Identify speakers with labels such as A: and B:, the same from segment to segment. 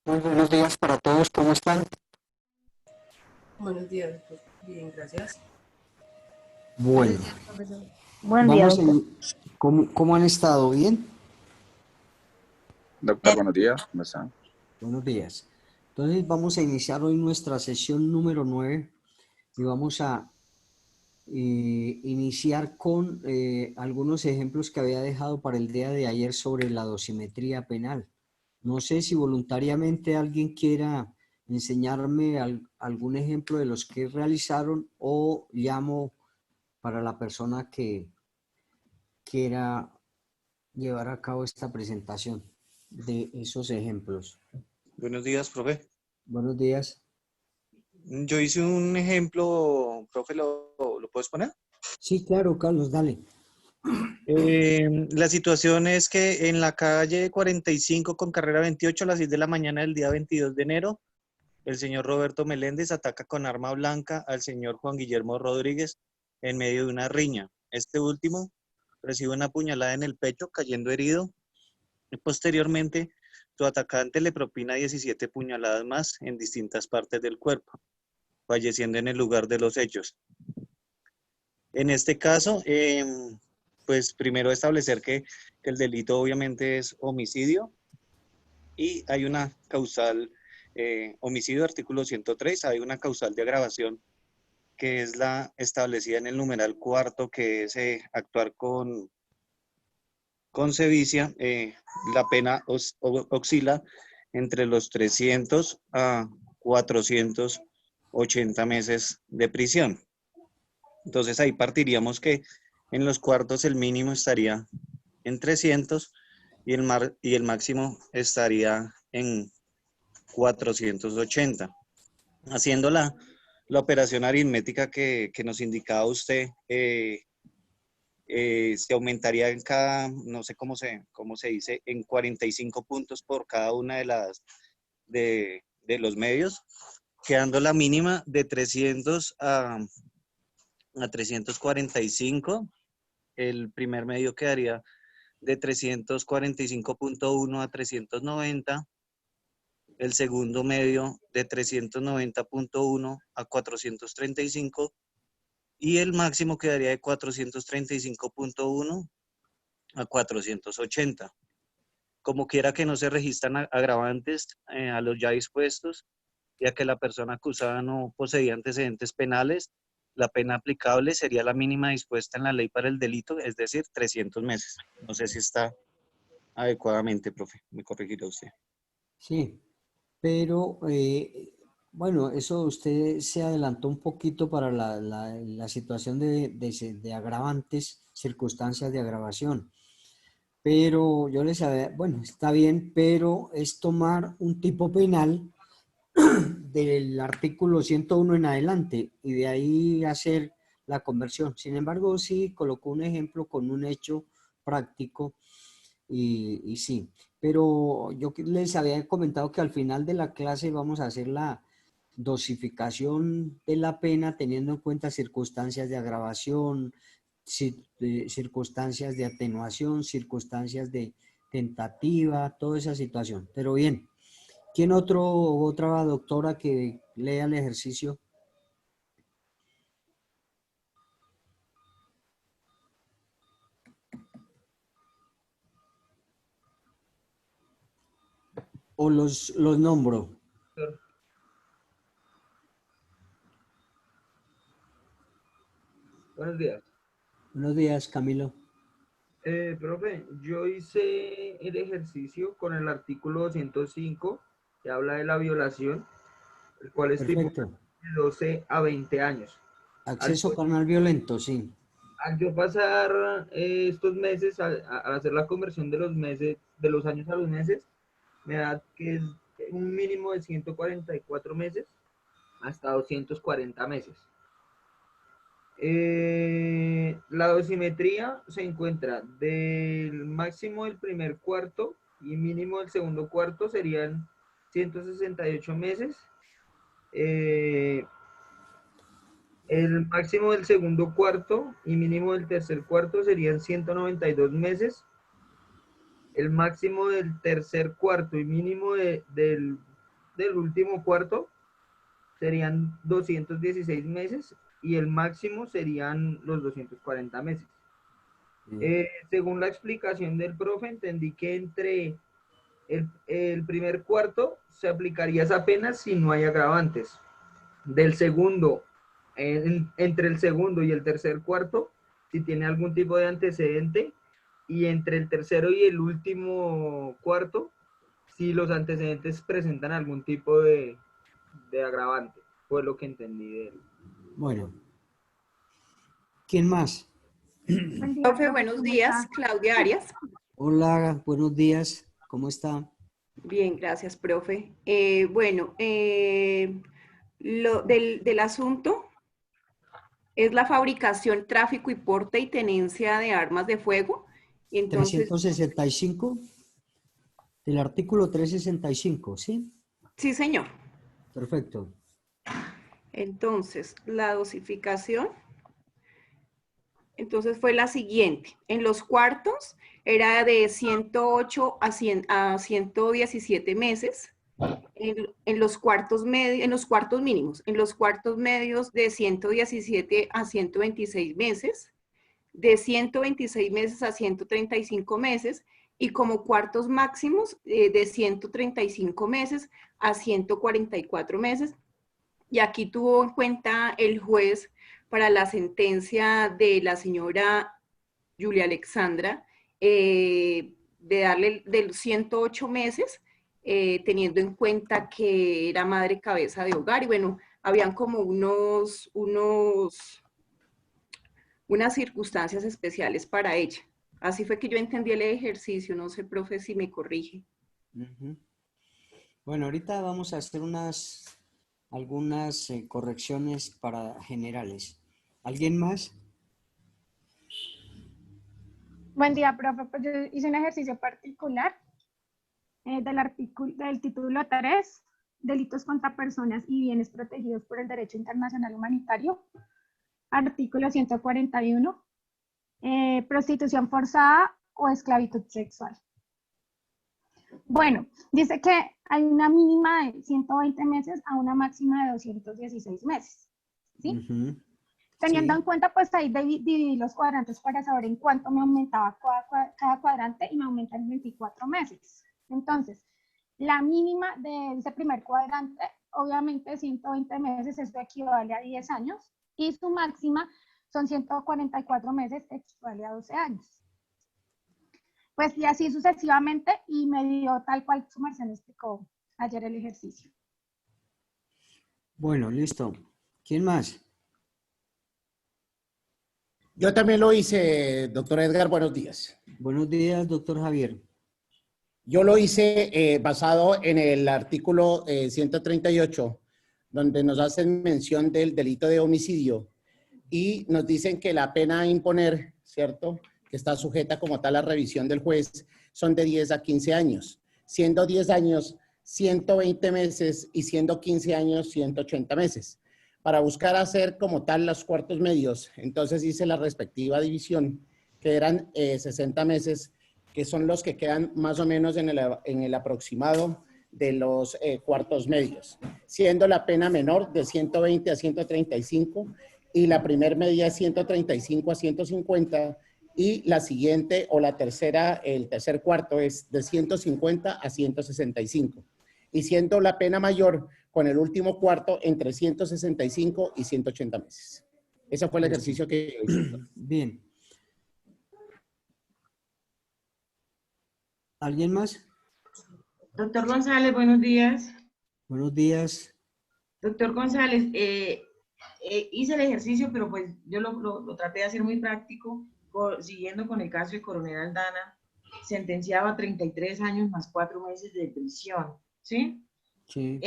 A: Muy buenos días para todos, ¿cómo están?
B: Buenos días, pues, bien, gracias.
A: Bueno,
B: Buenos días, profesor.
C: Buen día,
A: vamos
C: doctor.
A: en... ¿Cómo han estado? ¿Bien?
D: Doctor, buenos días, ¿cómo está?
A: Buenos días. Entonces vamos a iniciar hoy nuestra sesión número 9 y vamos a iniciar con algunos ejemplos que había dejado para el día de ayer sobre la dosimetría penal. No sé si voluntariamente alguien quiera enseñarme algún ejemplo de los que realizaron o llamo para la persona que quiera llevar a cabo esta presentación de esos ejemplos.
E: Buenos días, profe.
A: Buenos días.
E: Yo hice un ejemplo, profe, ¿lo puedes poner?
A: Sí, claro, Carlos, dale.
E: La situación es que en la calle 45 con carrera 28 a las 6 de la mañana del día 22 de enero, el señor Roberto Meléndez ataca con arma blanca al señor Juan Guillermo Rodríguez en medio de una riña. Este último recibe una puñalada en el pecho, cayendo herido. Y posteriormente, su atacante le propina 17 puñaladas más en distintas partes del cuerpo, falleciendo en el lugar de los hechos. En este caso, pues primero establecer que el delito obviamente es homicidio y hay una causal, homicidio artículo 103, hay una causal de agravación que es la establecida en el numeral cuarto, que es actuar con sevicia. La pena oscila entre los 300 a 480 meses de prisión. Entonces ahí partiríamos que en los cuartos el mínimo estaría en 300 y el máximo estaría en 480. Haciendo la operación aritmética que nos indicaba usted, se aumentaría en cada, no sé cómo se dice, en 45 puntos por cada una de los medios, quedando la mínima de 300 a 345. El primer medio quedaría de 345.1 a 390. El segundo medio de 390.1 a 435. Y el máximo quedaría de 435.1 a 480. Como quiera que no se registran agravantes a los ya dispuestos, ya que la persona acusada no poseía antecedentes penales, la pena aplicable sería la mínima dispuesta en la ley para el delito, es decir, 300 meses. No sé si está adecuadamente, profe. Me corregirá usted.
A: Sí, pero bueno, eso usted se adelantó un poquito para la situación de agravantes, circunstancias de agravación. Pero yo les había, bueno, está bien, pero es tomar un tipo penal del artículo 101 en adelante y de ahí hacer la conversión. Sin embargo, sí colocó un ejemplo con un hecho práctico y sí, pero yo les había comentado que al final de la clase vamos a hacer la dosificación de la pena teniendo en cuenta circunstancias de agravación, circunstancias de atenuación, circunstancias de tentativa, toda esa situación. Pero bien, ¿quién otra doctora que lea el ejercicio? ¿O los nombro?
F: Buenos días.
A: Buenos días, Camilo.
F: Profe, yo hice el ejercicio con el artículo 205 que habla de la violación, el cual estipula
A: Perfecto.
F: de 12 a 20 años. Al,
A: Acceso carnal violento, sí.
F: al yo pasar estos meses, al hacer la conversión de los meses, de los años a los meses, me da que es un mínimo de 144 meses hasta 240 meses. La dosimetría se encuentra del máximo del primer cuarto y mínimo del segundo cuarto serían 168 meses. Eh, el máximo del segundo cuarto y mínimo del tercer cuarto serían 192 meses. El máximo del tercer cuarto y mínimo del del último cuarto serían 216 meses y el máximo serían los 240 meses. Según la explicación del profe, entendí que entre el primer cuarto se aplicaría esa pena si no hay agravantes. Del segundo, entre el segundo y el tercer cuarto, si tiene algún tipo de antecedente, y entre el tercero y el último cuarto, si los antecedentes presentan algún tipo de agravante. Fue lo que entendí de él.
A: Bueno, ¿quién más?
C: Buen día,
D: Profe,
C: profe,
D: buenos
C: ¿cómo
D: días.
C: está?
D: Claudia Arias.
A: Hola, buenos días. ¿Cómo está?
D: Bien, gracias, profe. Bueno, lo del asunto es la fabricación, tráfico y porte y tenencia de armas de fuego. Entonces,
A: 365 del artículo 365, ¿sí?
D: sí, señor.
A: Perfecto.
D: Entonces, la dosificación, entonces fue la siguiente. En los cuartos era de 108 a 117 meses. En los cuartos medios, en los cuartos mínimos, en los cuartos medios de 117 a 126 meses, de 126 meses a 135 meses, y como cuartos máximos de 135 meses a 144 meses. Y aquí tuvo en cuenta el juez para la sentencia de la señora Julia Alexandra de darle de los 108 meses, teniendo en cuenta que era madre cabeza de hogar y bueno, habían como unas circunstancias especiales para ella. Así fue que yo entendí el ejercicio, no sé, profe, si me corrige.
A: Ujú. Bueno, ahorita vamos a hacer algunas correcciones para generales. ¿Alguien más?
C: Buen día, profe. Pues yo hice un ejercicio particular del título 3, Delitos contra personas y bienes protegidos por el derecho internacional humanitario. Artículo 141, prostitución forzada o esclavitud sexual. Bueno, dice que hay una mínima de 120 meses a una máxima de 216 meses. ¿Sí?
A: Ujú.
C: Teniendo
A: Sí.
C: en cuenta, pues ahí dividí los cuadrantes para saber en cuánto me aumentaba cada cuadrante y me aumenta en 24 meses. Entonces, la mínima de ese primer cuadrante, obviamente 120 meses, esto equivale a 10 años, y su máxima son 144 meses, equivale a 12 años. Pues y así sucesivamente, y me dio tal cual su merced me explicó ayer el ejercicio.
A: Bueno, listo. ¿Quién más?
G: Yo también lo hice, doctor Edgar, buenos días.
A: Buenos días, doctor Javier.
G: Yo lo hice basado en el artículo 138, donde nos hacen mención del delito de homicidio y nos dicen que la pena a imponer, ¿cierto?, que está sujeta como tal a revisión del juez, son de 10 a 15 años, siendo 10 años 120 meses y siendo 15 años 180 meses. Para buscar hacer como tal los cuartos medios, entonces hice la respectiva división, que eran 60 meses, que son los que quedan más o menos en el aproximado de los cuartos medios, siendo la pena menor de 120 a 135 y la primer media 135 a 150 y la siguiente o la tercera, el tercer cuarto es de 150 a 165 y siendo la pena mayor con el último cuarto entre 165 y 180 meses. Ese fue el ejercicio que hice.
A: Bien. ¿Alguien más?
B: Doctor González, buenos días.
A: Buenos días.
B: Doctor González, hice el ejercicio, pero pues yo lo traté de hacer muy práctico, siguiendo con el caso de Coronel Aldana, sentenciaba a 33 años más 4 meses de prisión, ¿sí?
A: Sí.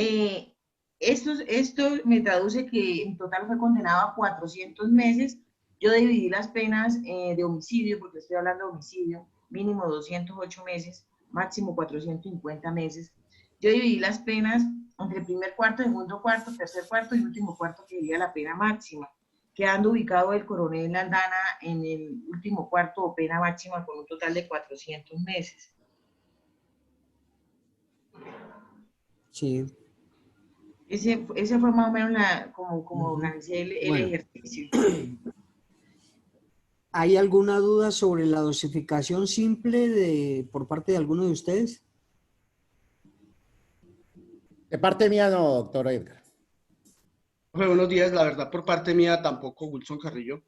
B: Esto me traduce que en total fue condenado a 400 meses. Yo dividí las penas de homicidio, porque estoy hablando de homicidio, mínimo 208 meses, máximo 450 meses. Yo dividí las penas entre el primer cuarto, segundo cuarto, tercer cuarto y último cuarto, que sería la pena máxima, quedando ubicado el coronel Aldana en el último cuarto o pena máxima con un total de 400 meses.
A: Sí.
B: Ese fue más o menos como organicé el
A: Bueno.
B: ejercicio.
A: ¿Hay alguna duda sobre la dosificación simple por parte de alguno de ustedes?
G: De parte mía no, doctor Edgar.
H: Profe, buenos días, la verdad por parte mía tampoco, Wilson Carrillo.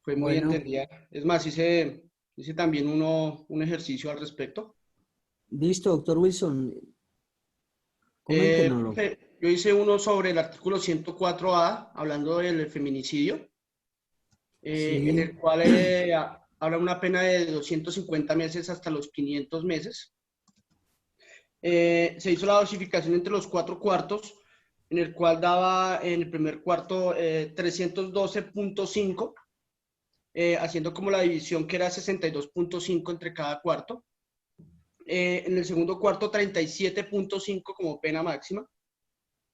H: Fue muy
A: Bueno.
H: entendida. Es más, hice también un ejercicio al respecto.
A: Listo, doctor Wilson. Coméntenoslo.
H: Profe, yo hice uno sobre el artículo 104A, hablando del feminicidio,
A: Sí.
H: en el cual habla una pena de 250 meses hasta los 500 meses. Se hizo la dosificación entre los 4 cuartos, en el cual daba en el primer cuarto 312.5, haciendo como la división que era 62.5 entre cada cuarto. En el segundo cuarto 37.5 como pena máxima.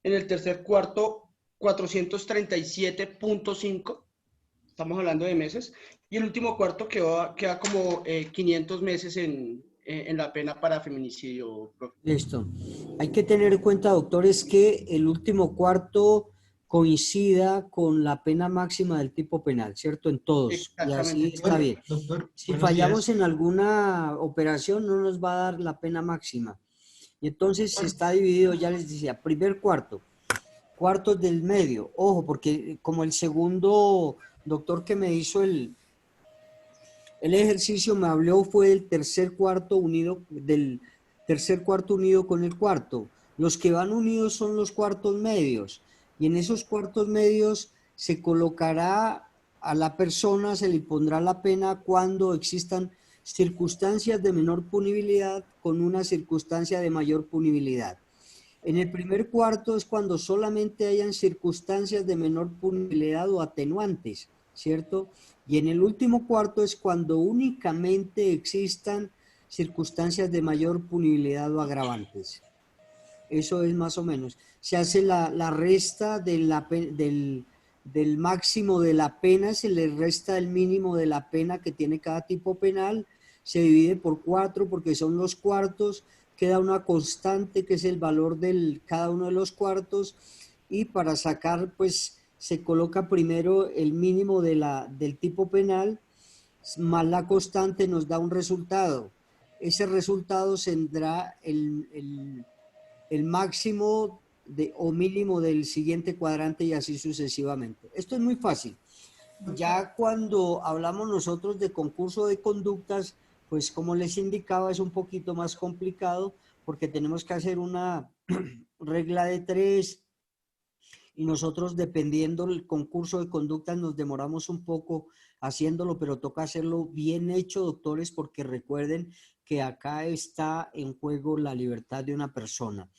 H: En el tercer cuarto 437.5, estamos hablando de meses. Y el último cuarto queda como 500 meses en la pena para feminicidio, profe.
A: Listo. Hay que tener en cuenta, doctores, que el último cuarto coincida con la pena máxima del tipo penal, ¿cierto? En todos. Y así
H: Exactamente.
A: está bien.
I: Doctor,
A: Si
I: buenos
A: fallamos
I: días.
A: en alguna operación, no nos va a dar la pena máxima. Y entonces está dividido, ya les decía, primer cuarto, cuartos del medio. Ojo, porque como el segundo doctor que me hizo el ejercicio me habló fue del tercer cuarto unido con el cuarto. Los que van unidos son los cuartos medios, y en esos cuartos medios se colocará a la persona, se le pondrá la pena cuando existan circunstancias de menor punibilidad con una circunstancia de mayor punibilidad. En el primer cuarto es cuando solamente hayan circunstancias de menor punibilidad o atenuantes, ¿cierto? Y en el último cuarto es cuando únicamente existan circunstancias de mayor punibilidad o agravantes. Eso es más o menos. Se hace la resta del máximo de la pena, se le resta el mínimo de la pena que tiene cada tipo penal, se divide por 4 porque son los cuartos, queda una constante que es el valor de cada uno de los cuartos, y para sacar, pues, se coloca primero el mínimo del tipo penal, más la constante nos da un resultado. Ese resultado tendrá el máximo o mínimo del siguiente cuadrante y así sucesivamente. Esto es muy fácil. Ya cuando hablamos nosotros de concurso de conductas, pues como les indicaba, es un poquito más complicado porque tenemos que hacer una regla de 3 y nosotros, dependiendo del concurso de conductas, nos demoramos un poco haciéndolo, pero toca hacerlo bien hecho, doctores, porque recuerden que acá está en juego la libertad de una persona.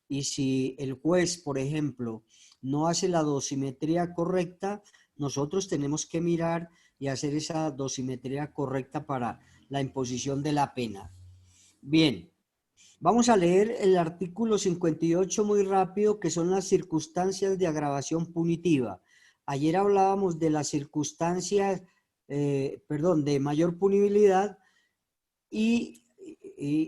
A: Y si el juez, por ejemplo, no hace la dosimetría correcta, nosotros tenemos que mirar y hacer esa dosimetría correcta para la imposición de la pena. Bien, vamos a leer el artículo 58 muy rápido, que son las circunstancias de agravación punitiva. Ayer hablábamos de las circunstancias, de mayor punibilidad, y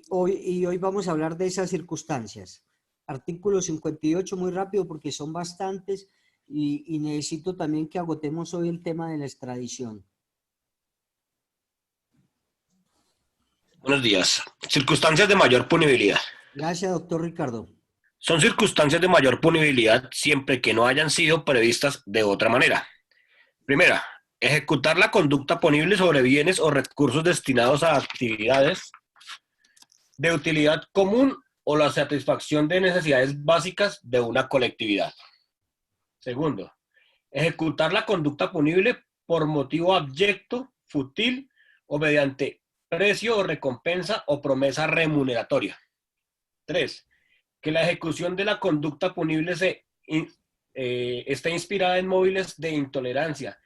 A: hoy vamos a hablar de esas circunstancias. Artículo 58 muy rápido porque son bastantes y necesito también que agotemos hoy el tema de la extradición.
I: Buenos días. Circunstancias de mayor punibilidad.
A: Gracias, doctor Ricardo.
I: Son circunstancias de mayor punibilidad siempre que no hayan sido previstas de otra manera. Primera, ejecutar la conducta punible sobre bienes o recursos destinados a actividades de utilidad común o la satisfacción de necesidades básicas de una colectividad. Segundo, ejecutar la conducta punible por motivo abyecto, fútil o mediante precio o recompensa o promesa remuneratoria. 3. Que la ejecución de la conducta punible esté inspirada en móviles de intolerancia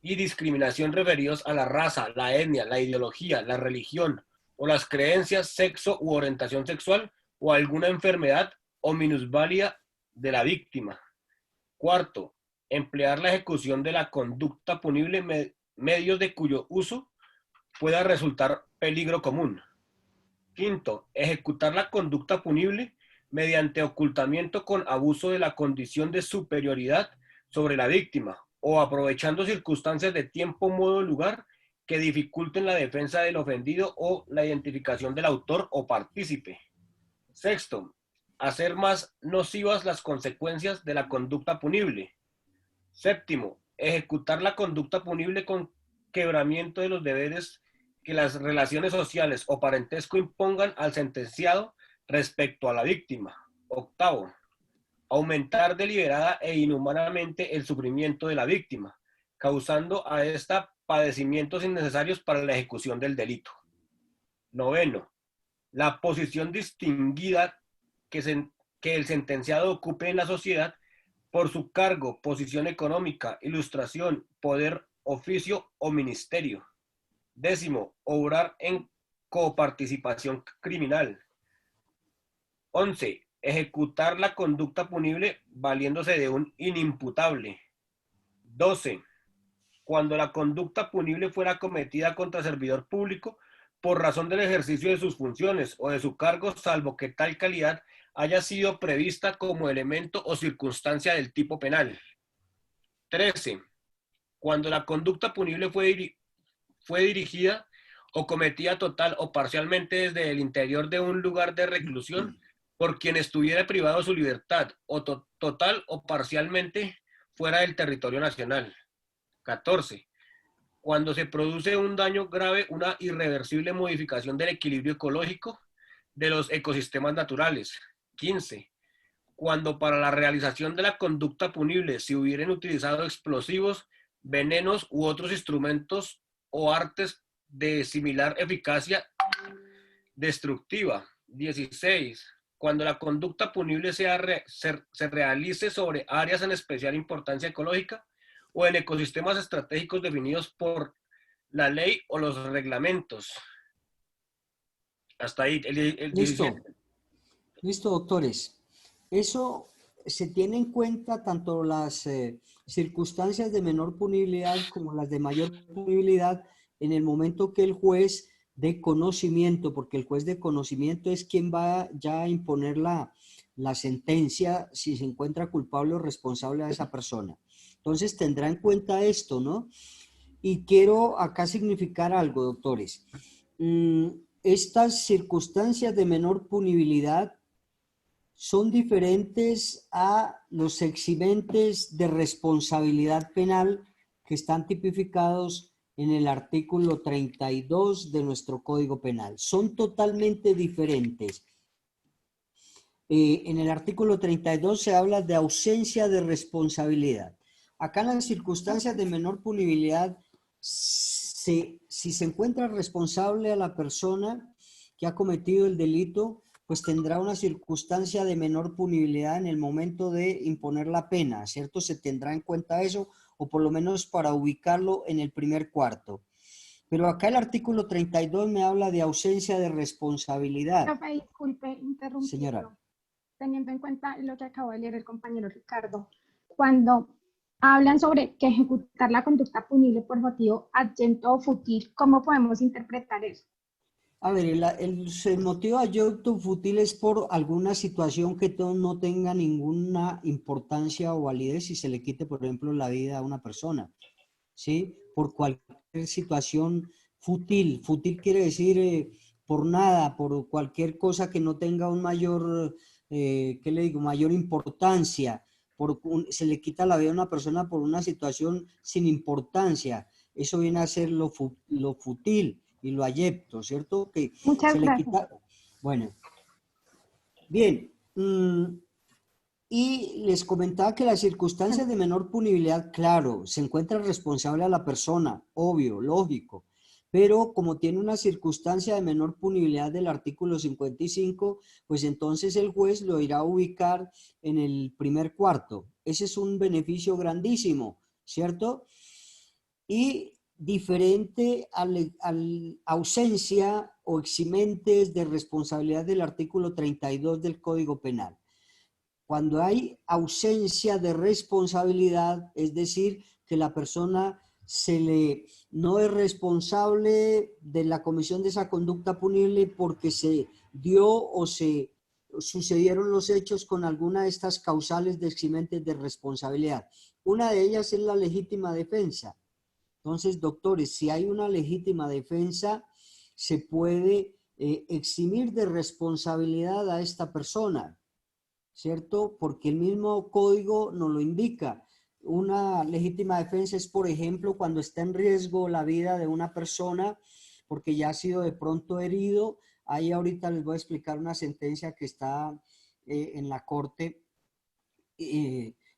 I: y discriminación referidos a la raza, la etnia, la ideología, la religión o las creencias, sexo u orientación sexual o alguna enfermedad o minusvalía de la víctima. 4. Emplear la ejecución de la conducta punible medios de cuyo uso pueda resultar peligro común. 5. Ejecutar la conducta punible mediante ocultamiento con abuso de la condición de superioridad sobre la víctima o aprovechando circunstancias de tiempo, modo o lugar que dificulten la defensa del ofendido o la identificación del autor o partícipe. Sexto, hacer más nocivas las consecuencias de la conducta punible. Séptimo, ejecutar la conducta punible con quebramiento de los deberes que las relaciones sociales o parentesco impongan al sentenciado respecto a la víctima. Octavo, aumentar deliberada e inhumanamente el sufrimiento de la víctima, causando a esta padecimientos innecesarios para la ejecución del delito. Noveno, la posición distinguida que el sentenciado ocupe en la sociedad por su cargo, posición económica, ilustración, poder, oficio o ministerio. Décimo, obrar en coparticipación criminal. 11. Ejecutar la conducta punible valiéndose de un inimputable. 12. Cuando la conducta punible fuera cometida contra servidor público por razón del ejercicio de sus funciones o de su cargo, salvo que tal calidad haya sido prevista como elemento o circunstancia del tipo penal. 13. Cuando la conducta punible fue dirigida o cometida total o parcialmente desde el interior de un lugar de reclusión por quien estuviera privado de su libertad o total o parcialmente fuera del territorio nacional. 14. Cuando se produce un daño grave, una irreversible modificación del equilibrio ecológico de los ecosistemas naturales. 15. Cuando para la realización de la conducta punible se hubieran utilizado explosivos, venenos u otros instrumentos o artes de similar eficacia destructiva. 16. Cuando la conducta punible se realice sobre áreas en especial importancia ecológica o en ecosistemas estratégicos definidos por la ley o los reglamentos. Hasta ahí.
A: Listo. Listo, doctores. Eso se tiene en cuenta tanto las circunstancias de menor punibilidad como las de mayor punibilidad en el momento que el juez de conocimiento, porque el juez de conocimiento es quien va ya a imponer la sentencia si se encuentra culpable o responsable a esa persona. Entonces tendrá en cuenta esto, ¿no? Y quiero acá significar algo, doctores. Estas circunstancias de menor punibilidad son diferentes a los eximentes de responsabilidad penal que están tipificados en el artículo 32 de nuestro Código Penal. Son totalmente diferentes. En el artículo 32 se habla de ausencia de responsabilidad. Acá en las circunstancias de menor punibilidad, si se encuentra responsable a la persona que ha cometido el delito, pues tendrá una circunstancia de menor punibilidad en el momento de imponer la pena, ¿cierto? Se tendrá en cuenta eso, o por lo menos para ubicarlo en el primer cuarto. Pero acá el artículo 32 me habla de ausencia de responsabilidad.
C: Profe, disculpe, interrumpirlo.
A: Señora.
C: Teniendo en cuenta lo que acabó de leer el compañero Ricardo, cuando hablan sobre que ejecutar la conducta punible por motivo adyacente o fútil, ¿cómo podemos interpretar eso?
A: A ver, el motivo adyacente o fútil es por alguna situación que no tenga ninguna importancia o validez y se le quite, por ejemplo, la vida a una persona, ¿sí? Por cualquier situación fútil. Fútil quiere decir por nada, por cualquier cosa que no tenga un mayor, ¿qué le digo? Mayor importancia. Se le quita la vida a una persona por una situación sin importancia. Eso viene a ser lo fútil y lo adyecto, ¿cierto? Que
C: Muchas
A: se
C: gracias.
A: le quita. Bueno, bien. Y les comentaba que las circunstancias de menor punibilidad, claro, se encuentra responsable a la persona, obvio, lógico, pero como tiene una circunstancia de menor punibilidad del artículo 55, pues entonces el juez lo irá a ubicar en el primer cuarto. Ese es un beneficio grandísimo, ¿cierto? Y diferente a la ausencia o eximentes de responsabilidad del artículo 32 del Código Penal. Cuando hay ausencia de responsabilidad, es decir, que la persona no es responsable de la comisión de esa conducta punible porque se dio o sucedieron los hechos con alguna de estas causales de eximentes de responsabilidad. Una de ellas es la legítima defensa. Entonces, doctores, si hay una legítima defensa, se puede eximir de responsabilidad a esta persona, ¿cierto? Porque el mismo código nos lo indica. Una legítima defensa es, por ejemplo, cuando está en riesgo la vida de una persona porque ya ha sido de pronto herido. Ahí ahorita les voy a explicar una sentencia que está en la corte.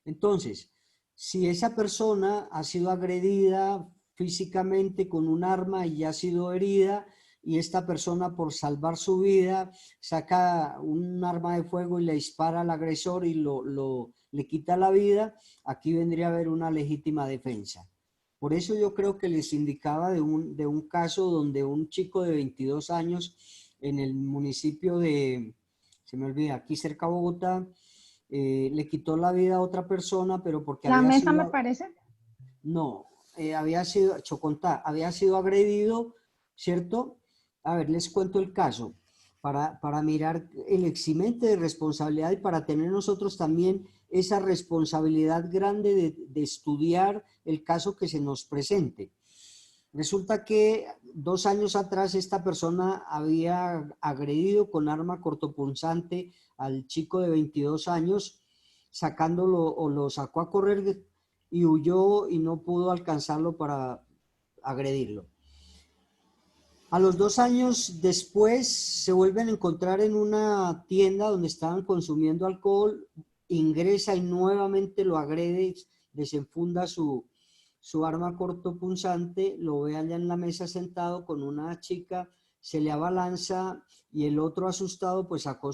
A: Entonces, si esa persona ha sido agredida físicamente con un arma y ya ha sido herida, y esta persona por salvar su vida saca un arma de fuego y le dispara al agresor y le quita la vida, aquí vendría a haber una legítima defensa. Por eso yo creo que les indicaba de un caso donde un chico de 22 años en el municipio de, se me olvida, aquí cerca de Bogotá, le quitó la vida a otra persona, pero porque
C: La
A: había
C: mesa
A: sido...
C: me parece.
A: No, había sido, Chocontá, había sido agredido, ¿cierto? A ver, les cuento el caso para mirar el eximente de responsabilidad y para tener nosotros también esa responsabilidad grande de estudiar el caso que se nos presente. Resulta que 2 años atrás esta persona había agredido con arma cortopunzante al chico de 22 años, sacándolo o lo sacó a correr y huyó y no pudo alcanzarlo para agredirlo. A los 2 años después se vuelven a encontrar en una tienda donde estaban consumiendo alcohol, ingresa y nuevamente lo agrede, desenfunda su arma cortopunzante, lo ve allá en la mesa sentado con una chica, se le abalanza y el otro asustado pues sacó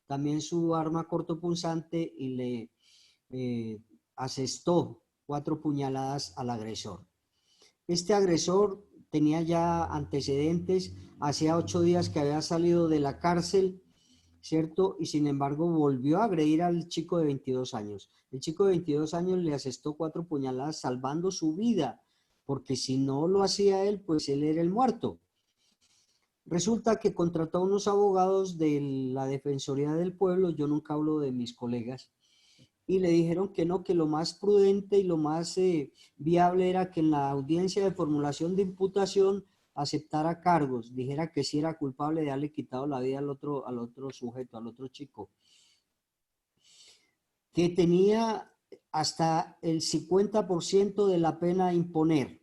A: también su arma cortopunzante y le asestó 4 puñaladas al agresor. Este agresor tenía ya antecedentes, hacía 8 días que había salido de la cárcel, ¿cierto? Y sin embargo volvió a agredir al chico de 22 años. El chico de 22 años le asestó 4 puñaladas salvando su vida, porque si no lo hacía él, pues él era el muerto. Resulta que contrató a unos abogados de la Defensoría del Pueblo, yo nunca hablo de mis colegas, y le dijeron que no, que lo más prudente y lo más viable era que en la audiencia de formulación de imputación aceptara cargos, dijera que sí era culpable de haberle quitado la vida al otro sujeto, al otro chico, que tenía hasta el 50% de la pena a imponer.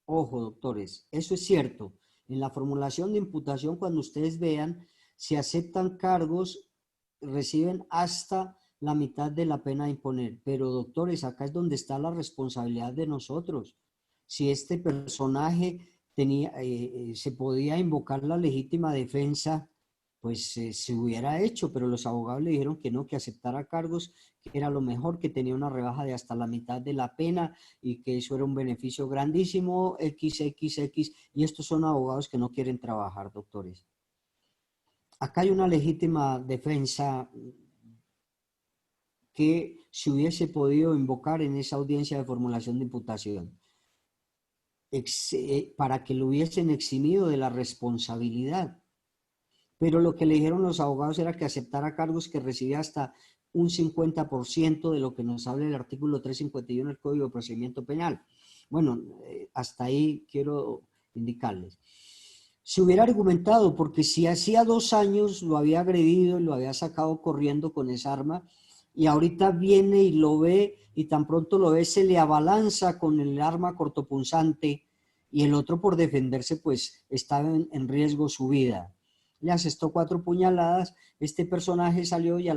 A: Ojo, doctores, eso es cierto. En la formulación de imputación, cuando ustedes vean, si aceptan cargos, reciben hasta la mitad de la pena a imponer. Pero, doctores, acá es donde está la responsabilidad de nosotros. Si este personaje se podía invocar la legítima defensa, pues se hubiera hecho, pero los abogados le dijeron que no, que aceptara cargos, que era lo mejor, que tenía una rebaja de hasta la mitad de la pena y que eso era un beneficio grandísimo, XXX, y estos son abogados que no quieren trabajar, doctores. Acá hay una legítima defensa que se hubiese podido invocar en esa audiencia de formulación de imputación, para que lo hubiesen eximido de la responsabilidad. Pero lo que le dijeron los abogados era que aceptara cargos que recibía hasta un 50% de lo que nos habla el artículo 351 del Código de Procedimiento Penal. Bueno, hasta ahí quiero indicarles. Se hubiera argumentado, porque si hacía 2 años lo había agredido y lo había sacado corriendo con esa arma, y ahorita viene y lo ve, y tan pronto lo ve, se le abalanza con el arma cortopunzante, y el otro por defenderse, pues estaba en riesgo su vida. Le asestó 4 puñaladas, este personaje salió y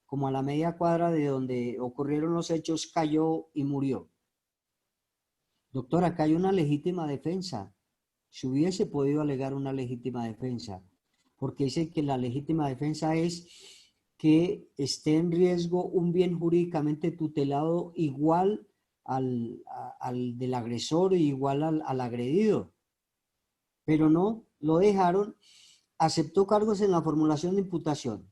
A: como a la media cuadra de donde ocurrieron los hechos, cayó y murió. Doctor, acá hay una legítima defensa. Se hubiese podido alegar una legítima defensa, porque dice que la legítima defensa es que esté en riesgo un bien jurídicamente tutelado igual al del agresor y igual al agredido. Pero no, lo dejaron. Aceptó cargos en la formulación de imputación.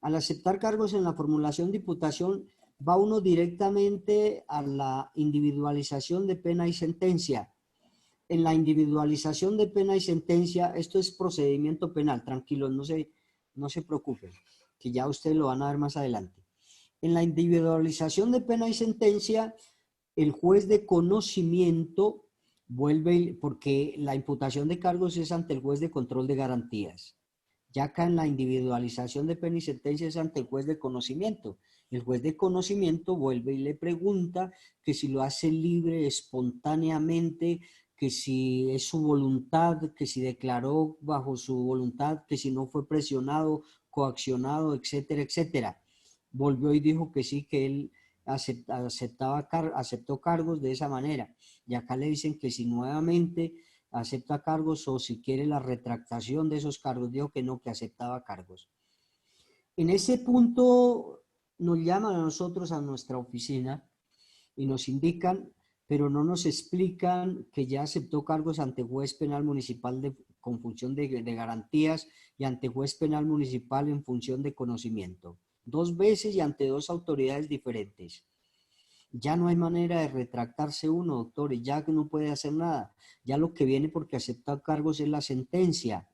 A: Al aceptar cargos en la formulación de imputación, va uno directamente a la individualización de pena y sentencia. En la individualización de pena y sentencia, esto es procedimiento penal, tranquilos, no se no se preocupen, que ya ustedes lo van a ver más adelante. En la individualización de pena y sentencia, el juez de conocimiento vuelve, porque la imputación de cargos es ante el juez de control de garantías. Ya acá en la individualización de pena y sentencia es ante el juez de conocimiento. El juez de conocimiento vuelve y le pregunta que si lo hace libre, espontáneamente, que si es su voluntad, que si declaró bajo su voluntad, que si no fue presionado, coaccionado, etcétera, etcétera. Volvió y dijo que sí, que él aceptó cargos de esa manera. Y acá le dicen que si nuevamente acepta cargos o si quiere la retractación de esos cargos, dijo que no, que aceptaba cargos. En ese punto nos llaman a nosotros a nuestra oficina y nos indican, pero no nos explican que ya aceptó cargos ante juez penal municipal con función de garantías y ante juez penal municipal en función de conocimiento. 2 veces y ante 2 autoridades diferentes. Ya no hay manera de retractarse uno, doctores, ya que no puede hacer nada. Ya lo que viene porque acepta cargos es la sentencia,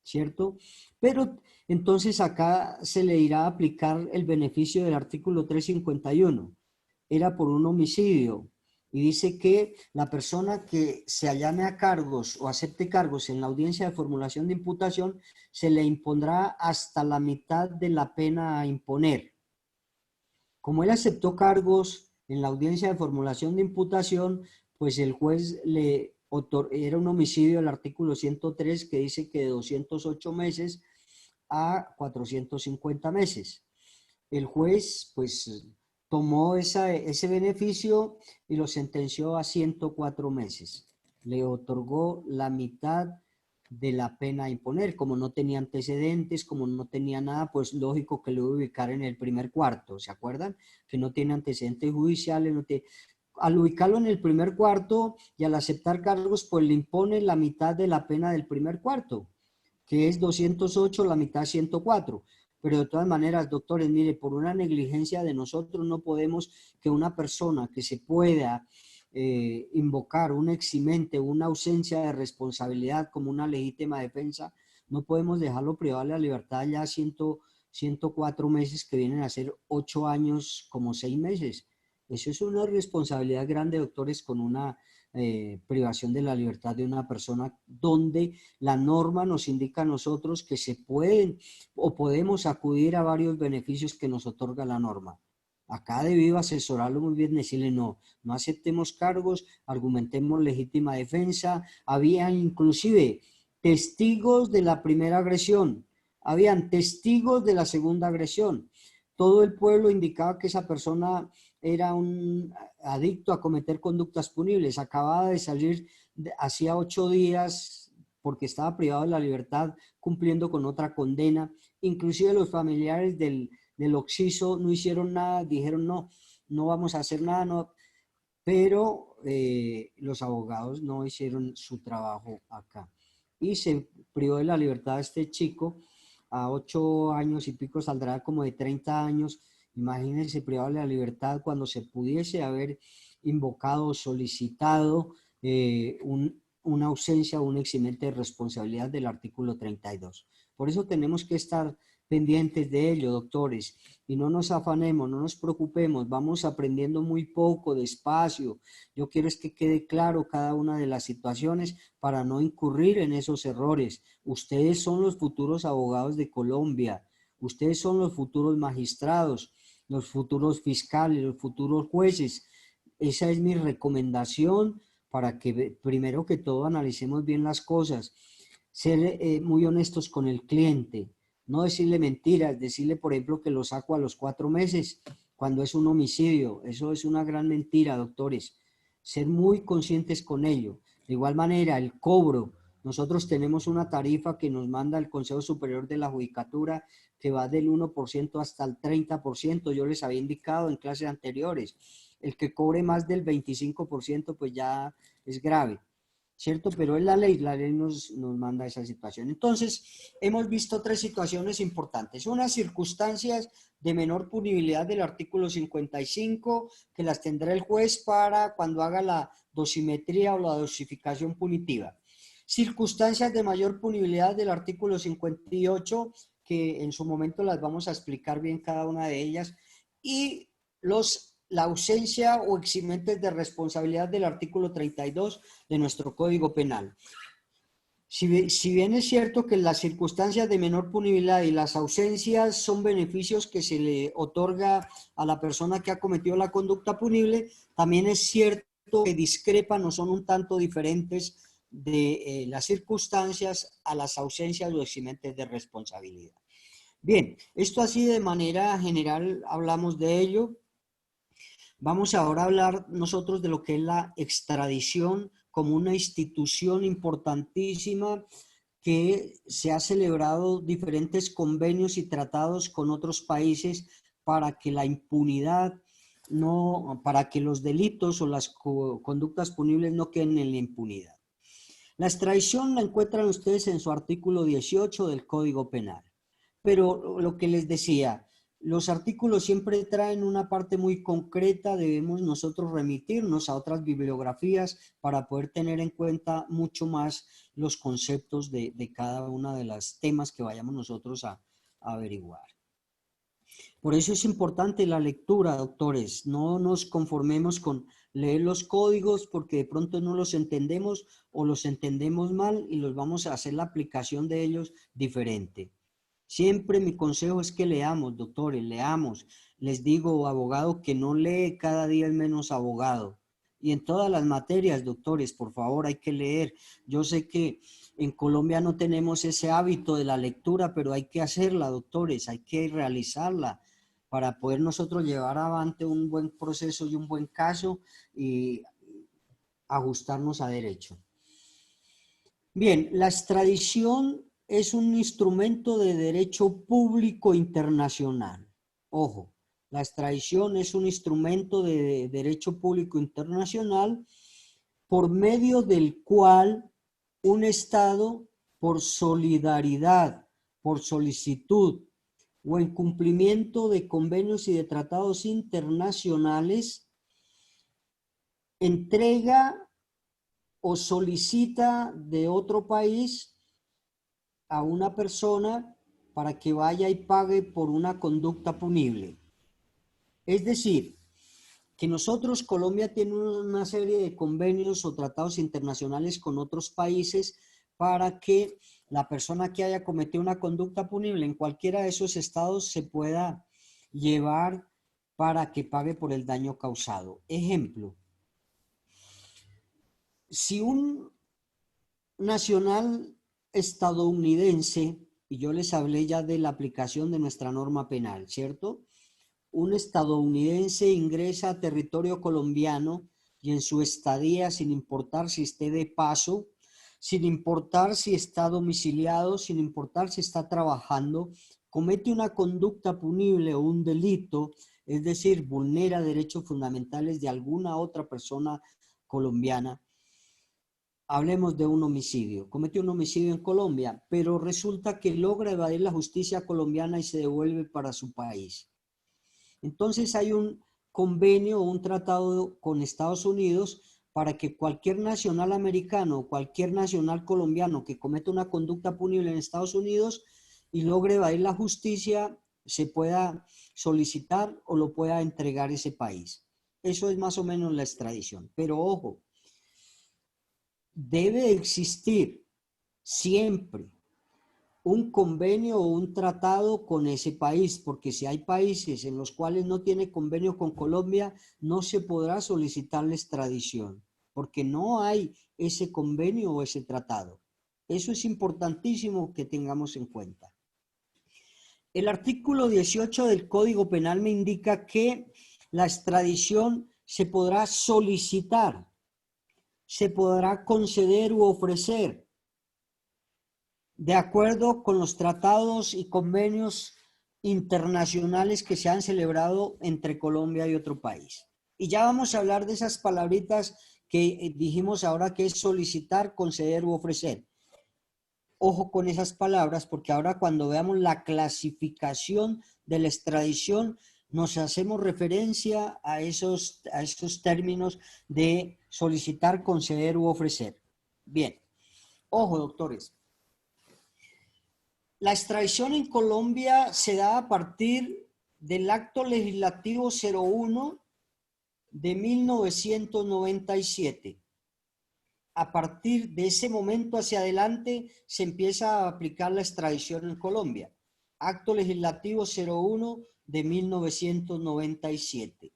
A: ¿cierto? Pero entonces acá se le irá a aplicar el beneficio del artículo 351. Era por un homicidio. Y dice que la persona que se allane a cargos o acepte cargos en la audiencia de formulación de imputación se le impondrá hasta la mitad de la pena a imponer. Como él aceptó cargos en la audiencia de formulación de imputación, pues el juez le otorgó, era un homicidio el artículo 103 que dice que de 208 meses a 450 meses. El juez pues tomó ese beneficio y lo sentenció a 104 meses. Le otorgó la mitad de la pena a imponer. Como no tenía antecedentes, como no tenía nada, pues lógico que lo iba a ubicar en el primer cuarto. ¿Se acuerdan? Que no tiene antecedentes judiciales. Al ubicarlo en el primer cuarto y al aceptar cargos, pues le impone la mitad de la pena del primer cuarto, que es 208, la mitad 104. Pero de todas maneras, doctores, mire, por una negligencia de nosotros no podemos que una persona que se pueda invocar un eximente, una ausencia de responsabilidad como una legítima defensa, no podemos dejarlo privado de la libertad ya 104 meses que vienen a ser 8 años como 6 meses. Eso es una responsabilidad grande, doctores, con una privación de la libertad de una persona donde la norma nos indica a nosotros que se pueden o podemos acudir a varios beneficios que nos otorga la norma. Acá debido asesorarlo muy bien, decirle no aceptemos cargos, argumentemos legítima defensa. Había inclusive testigos de la primera agresión, habían testigos de la segunda agresión. Todo el pueblo indicaba que esa persona era un adicto a cometer conductas punibles. Acababa de salir hacía 8 días porque estaba privado de la libertad cumpliendo con otra condena. Inclusive los familiares del occiso no hicieron nada, dijeron no vamos a hacer nada, no. Pero los abogados no hicieron su trabajo acá. Y se privó de la libertad a este chico. A 8 años y pico saldrá como de 30 años. Imagínense privado de la libertad cuando se pudiese haber invocado, solicitado una ausencia o un eximente de responsabilidad del artículo 32. Por eso tenemos que estar pendientes de ello, doctores, y no nos afanemos, no nos preocupemos, vamos aprendiendo muy poco, despacio. Yo quiero es que quede claro cada una de las situaciones para no incurrir en esos errores. Ustedes son los futuros abogados de Colombia, ustedes son los futuros magistrados, los futuros fiscales, los futuros jueces. Esa es mi recomendación para que primero que todo analicemos bien las cosas, ser muy honestos con el cliente. No decirle mentiras, decirle, por ejemplo, que lo saco a los 4 meses cuando es un homicidio. Eso es una gran mentira, doctores. Ser muy conscientes con ello. De igual manera, el cobro. Nosotros tenemos una tarifa que nos manda el Consejo Superior de la Judicatura que va del 1% hasta el 30%. Yo les había indicado en clases anteriores. El que cobre más del 25% pues ya es grave, ¿cierto? Pero es la ley nos manda esa situación. Entonces, hemos visto 3 situaciones importantes. Unas circunstancias de menor punibilidad del artículo 55, que las tendrá el juez para cuando haga la dosimetría o la dosificación punitiva. Circunstancias de mayor punibilidad del artículo 58, que en su momento las vamos a explicar bien cada una de ellas, y la ausencia o eximentes de responsabilidad del artículo 32 de nuestro Código Penal. Si bien es cierto que las circunstancias de menor punibilidad y las ausencias son beneficios que se le otorga a la persona que ha cometido la conducta punible, también es cierto que discrepan o son un tanto diferentes de las circunstancias a las ausencias o eximentes de responsabilidad. Bien, esto así de manera general hablamos de ello. Vamos ahora a hablar nosotros de lo que es la extradición como una institución importantísima que se ha celebrado diferentes convenios y tratados con otros países para que la impunidad para que los delitos o las conductas punibles no queden en la impunidad. La extradición la encuentran ustedes en su artículo 18 del Código Penal. Pero lo que les decía, los artículos siempre traen una parte muy concreta, debemos nosotros remitirnos a otras bibliografías para poder tener en cuenta mucho más los conceptos de cada una de los temas que vayamos nosotros a averiguar. Por eso es importante la lectura, doctores. No nos conformemos con leer los códigos porque de pronto no los entendemos o los entendemos mal y los vamos a hacer la aplicación de ellos diferente. Siempre mi consejo es que leamos, doctores, leamos. Les digo, abogado, que no lee cada día es menos abogado. Y en todas las materias, doctores, por favor, hay que leer. Yo sé que en Colombia no tenemos ese hábito de la lectura, pero hay que hacerla, doctores, hay que realizarla para poder nosotros llevar adelante un buen proceso y un buen caso y ajustarnos a derecho. Bien, la extradición es un instrumento de derecho público internacional. Ojo, la extradición es un instrumento de derecho público internacional por medio del cual un Estado, por solidaridad, por solicitud o en cumplimiento de convenios y de tratados internacionales, entrega o solicita de otro país a una persona para que vaya y pague por una conducta punible. Es decir, que nosotros, Colombia, tiene una serie de convenios o tratados internacionales con otros países para que la persona que haya cometido una conducta punible en cualquiera de esos estados se pueda llevar para que pague por el daño causado. Ejemplo, si un nacional estadounidense, y yo les hablé ya de la aplicación de nuestra norma penal, ¿cierto? Un estadounidense ingresa a territorio colombiano y en su estadía, sin importar si esté de paso, sin importar si está domiciliado, sin importar si está trabajando, comete una conducta punible o un delito, es decir, vulnera derechos fundamentales de alguna otra persona colombiana. Hablemos de un homicidio. Cometió un homicidio en Colombia, pero resulta que logra evadir la justicia colombiana y se devuelve para su país. Entonces hay un convenio o un tratado con Estados Unidos para que cualquier nacional americano o cualquier nacional colombiano que cometa una conducta punible en Estados Unidos y logre evadir la justicia, se pueda solicitar o lo pueda entregar ese país. Eso es más o menos la extradición. Pero ojo, debe existir siempre un convenio o un tratado con ese país, porque si hay países en los cuales no tiene convenio con Colombia, no se podrá solicitar la extradición, porque no hay ese convenio o ese tratado. Eso es importantísimo que tengamos en cuenta. El artículo 18 del Código Penal me indica que la extradición se podrá solicitar, se podrá conceder u ofrecer de acuerdo con los tratados y convenios internacionales que se han celebrado entre Colombia y otro país. Y ya vamos a hablar de esas palabritas que dijimos ahora, que es solicitar, conceder u ofrecer. Ojo con esas palabras, porque ahora cuando veamos la clasificación de la extradición, nos hacemos referencia a esos términos de solicitar, conceder u ofrecer. Bien, ojo, doctores. La extradición en Colombia se da a partir del acto legislativo 01 de 1997. A partir de ese momento hacia adelante se empieza a aplicar la extradición en Colombia. Acto legislativo 01 de 1997.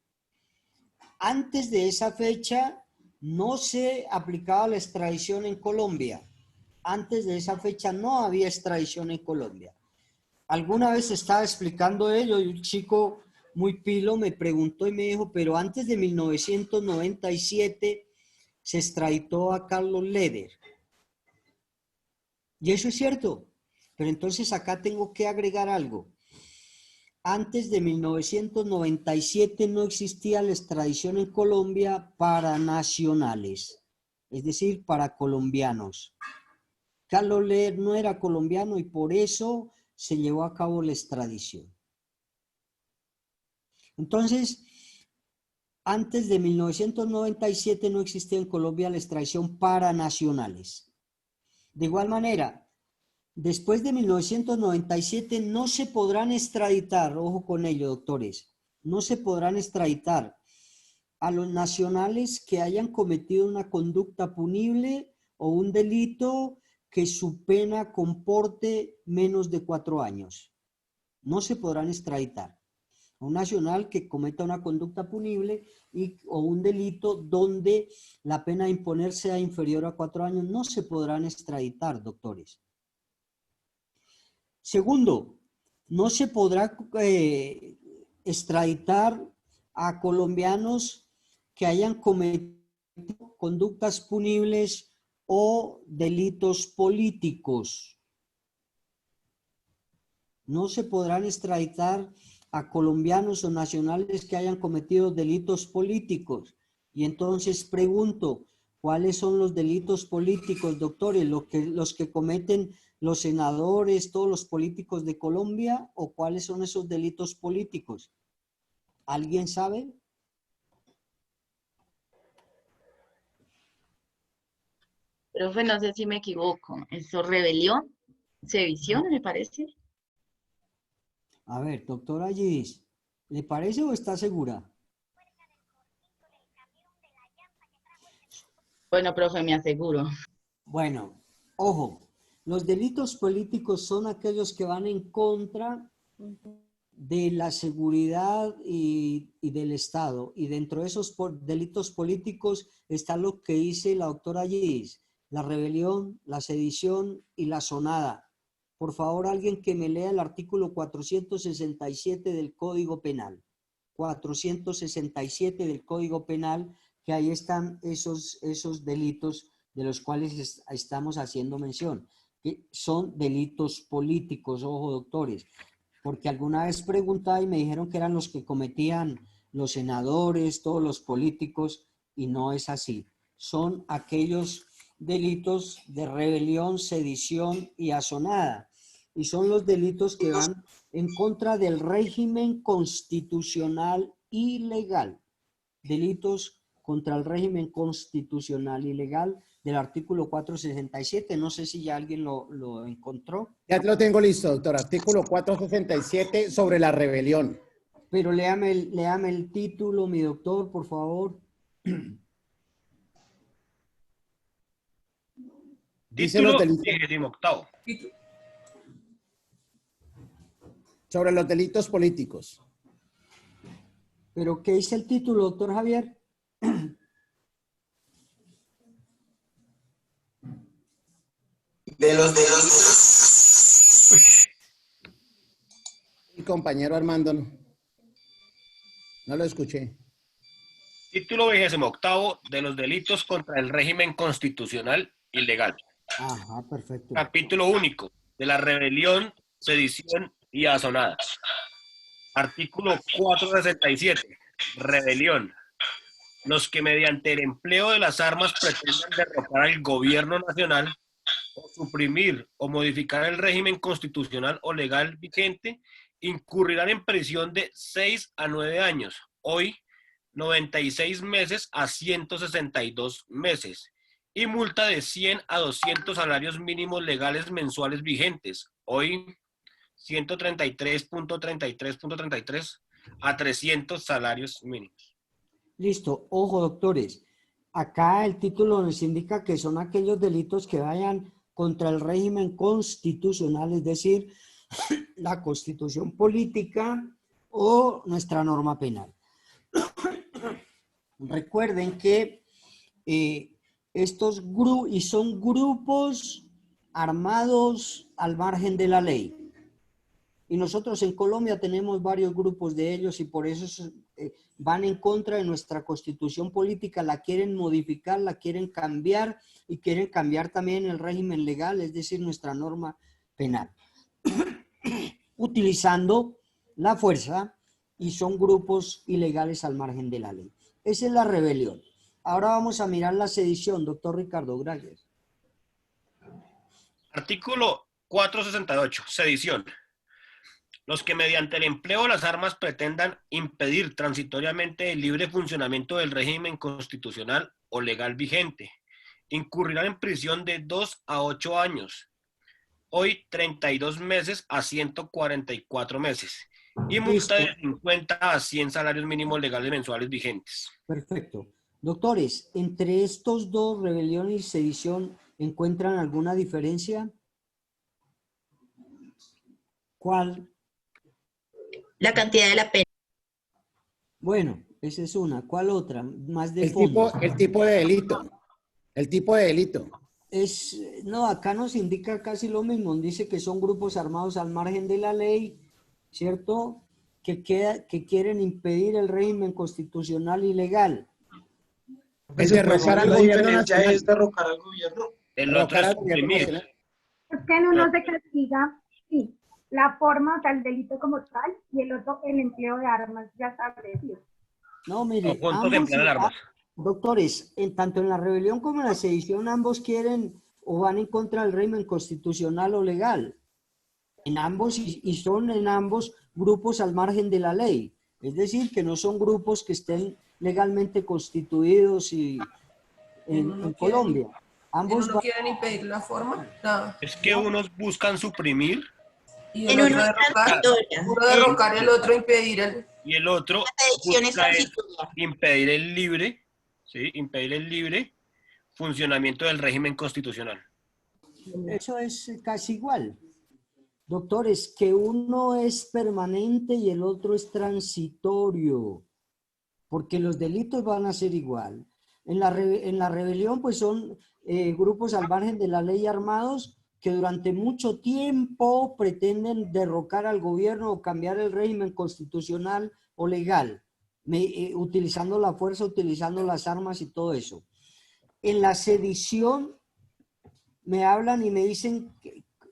A: Antes de esa fecha no se aplicaba la extradición en Colombia. Antes de esa fecha no había extradición en Colombia. Alguna vez estaba explicando ello y un chico muy pilo me preguntó y me dijo, pero antes de 1997 se extraditó a Carlos Leder. Y eso es cierto, pero entonces acá tengo que agregar algo. Antes de 1997 no existía la extradición en Colombia para nacionales, es decir, para colombianos. Carlos Leder no era colombiano y por eso se llevó a cabo la extradición. Entonces, antes de 1997 no existía en Colombia la extradición para nacionales. De igual manera, después de 1997 no se podrán extraditar, ojo con ello, doctores, no se podrán extraditar a los nacionales que hayan cometido una conducta punible o un delito que su pena comporte menos de 4 años. No se podrán extraditar a un nacional que cometa una conducta punible o un delito donde la pena a imponer sea inferior a 4 años. No se podrán extraditar, doctores. Segundo, no se podrá extraditar a colombianos que hayan cometido conductas punibles o delitos políticos. No se podrán extraditar a colombianos o nacionales que hayan cometido delitos políticos. Y entonces pregunto, ¿cuáles son los delitos políticos, doctores? ¿Los que cometen los senadores, todos los políticos de Colombia? ¿O cuáles son esos delitos políticos? ¿Alguien sabe?
B: Profe, no sé si me equivoco. ¿Eso rebelión? ¿Sedición, me parece?
A: A ver, doctora Gis, ¿le parece o está segura?
B: Bueno, profe, me aseguro.
A: Bueno, ojo, los delitos políticos son aquellos que van en contra de la seguridad y del Estado. Y dentro de esos delitos políticos está lo que dice la doctora Gis, la rebelión, la sedición y la sonada. Por favor, alguien que me lea el artículo 467 del Código Penal. 467 del Código Penal, que ahí están esos delitos de los cuales estamos haciendo mención, que son delitos políticos, ojo, doctores, porque alguna vez preguntaba y me dijeron que eran los que cometían los senadores, todos los políticos, y no es así. Son aquellos delitos de rebelión, sedición y asonada. Y son los delitos que van en contra del régimen constitucional y legal. Delitos contra el régimen constitucional y legal del artículo 467. No sé si ya alguien lo encontró.
G: Ya lo tengo listo, doctor. Artículo 467 sobre la rebelión.
A: Pero léame el título, mi doctor, por favor.
I: Título 28.
G: Sobre los delitos políticos.
A: ¿Pero qué dice el título, doctor Javier?
G: Mi compañero Armando no lo escuché.
I: Título 28 de los delitos contra el régimen constitucional y legal.
A: Ajá, perfecto.
I: Capítulo único de la rebelión, sedición y asonada. Artículo 467. Rebelión. Los que mediante el empleo de las armas pretendan derrocar al gobierno nacional o suprimir o modificar el régimen constitucional o legal vigente, incurrirán en prisión de 6 a 9 años, hoy 96 meses a 162 meses, y multa de 100 a 200 salarios mínimos legales mensuales vigentes. Hoy 133.33 a 300 salarios mínimos.
A: Listo. Ojo, doctores. Acá el título nos indica que son aquellos delitos que vayan contra el régimen constitucional, es decir, la constitución política o nuestra norma penal. Recuerden que son grupos armados al margen de la ley. Y nosotros en Colombia tenemos varios grupos de ellos y por eso van en contra de nuestra constitución política, la quieren modificar, la quieren cambiar y quieren cambiar también el régimen legal, es decir, nuestra norma penal, utilizando la fuerza, y son grupos ilegales al margen de la ley. Esa es la rebelión. Ahora vamos a mirar la sedición, doctor Ricardo, gracias.
I: Artículo 468, sedición. Los que mediante el empleo de las armas pretendan impedir transitoriamente el libre funcionamiento del régimen constitucional o legal vigente, incurrirán en prisión de 2 a 8 años, hoy 32 meses a 144 meses, y multa de 50 a 100 salarios mínimos legales mensuales vigentes.
A: Perfecto. Doctores, entre estos dos, rebelión y sedición, ¿encuentran alguna diferencia? ¿Cuál?
J: La cantidad de la pena.
A: Bueno, esa es una. ¿Cuál otra? Más de fondo.
G: El tipo de delito. El tipo de delito.
A: No, acá nos indica casi lo mismo. Dice que son grupos armados al margen de la ley, ¿cierto? Que quieren impedir el régimen constitucional y legal.
G: Es derrocar al gobierno nacional.
F: Es derrocar al gobierno.
I: El otro es suprimir.
C: Es que en uno se castiga, sí, la forma, o sea, el delito como tal, y el otro, el empleo de armas ya establecido.
A: No, mire, doctores, tanto en la rebelión como en la sedición, ambos quieren o van en contra del régimen constitucional o legal. En ambos, y son en ambos grupos al margen de la ley. Es decir, que no son grupos que estén legalmente constituidos en Colombia. Ambos
K: no quieren impedir la forma. Nada.
I: Es que unos buscan suprimir.
K: Y uno derrocar y el otro impedir el...
I: Y el otro busca impedir el libre, ¿sí? Impedir el libre funcionamiento del régimen constitucional.
A: Eso es casi igual. Doctores, que uno es permanente y el otro es transitorio, porque los delitos van a ser igual. En la rebelión, pues son grupos al margen de la ley armados que durante mucho tiempo pretenden derrocar al gobierno o cambiar el régimen constitucional o legal, utilizando la fuerza, utilizando las armas y todo eso. En la sedición me hablan y me dicen,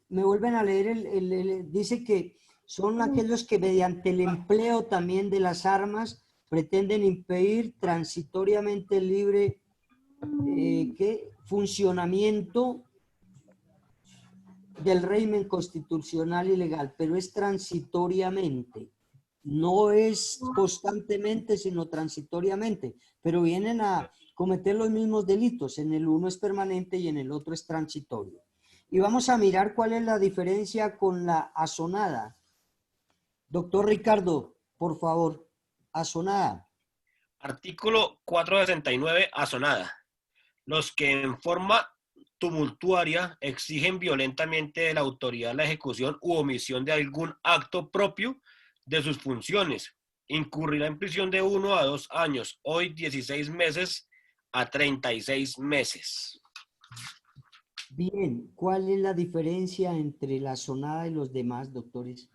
A: me vuelven a leer, dice que son aquellos que mediante el empleo también de las armas pretenden impedir transitoriamente el libre funcionamiento del régimen constitucional y legal, pero es transitoriamente, no es constantemente, sino transitoriamente, pero vienen a cometer los mismos delitos, en el uno es permanente y en el otro es transitorio. Y vamos a mirar cuál es la diferencia con la asonada. Doctor Ricardo, por favor, asonada.
I: Artículo 469, asonada. Los que en forma tumultuaria exigen violentamente de la autoridad la ejecución u omisión de algún acto propio de sus funciones, incurrirá en prisión de 1 a 2 años, hoy 16 meses a 36 meses.
A: Bien, ¿cuál es la diferencia entre la asonada y los demás, doctores?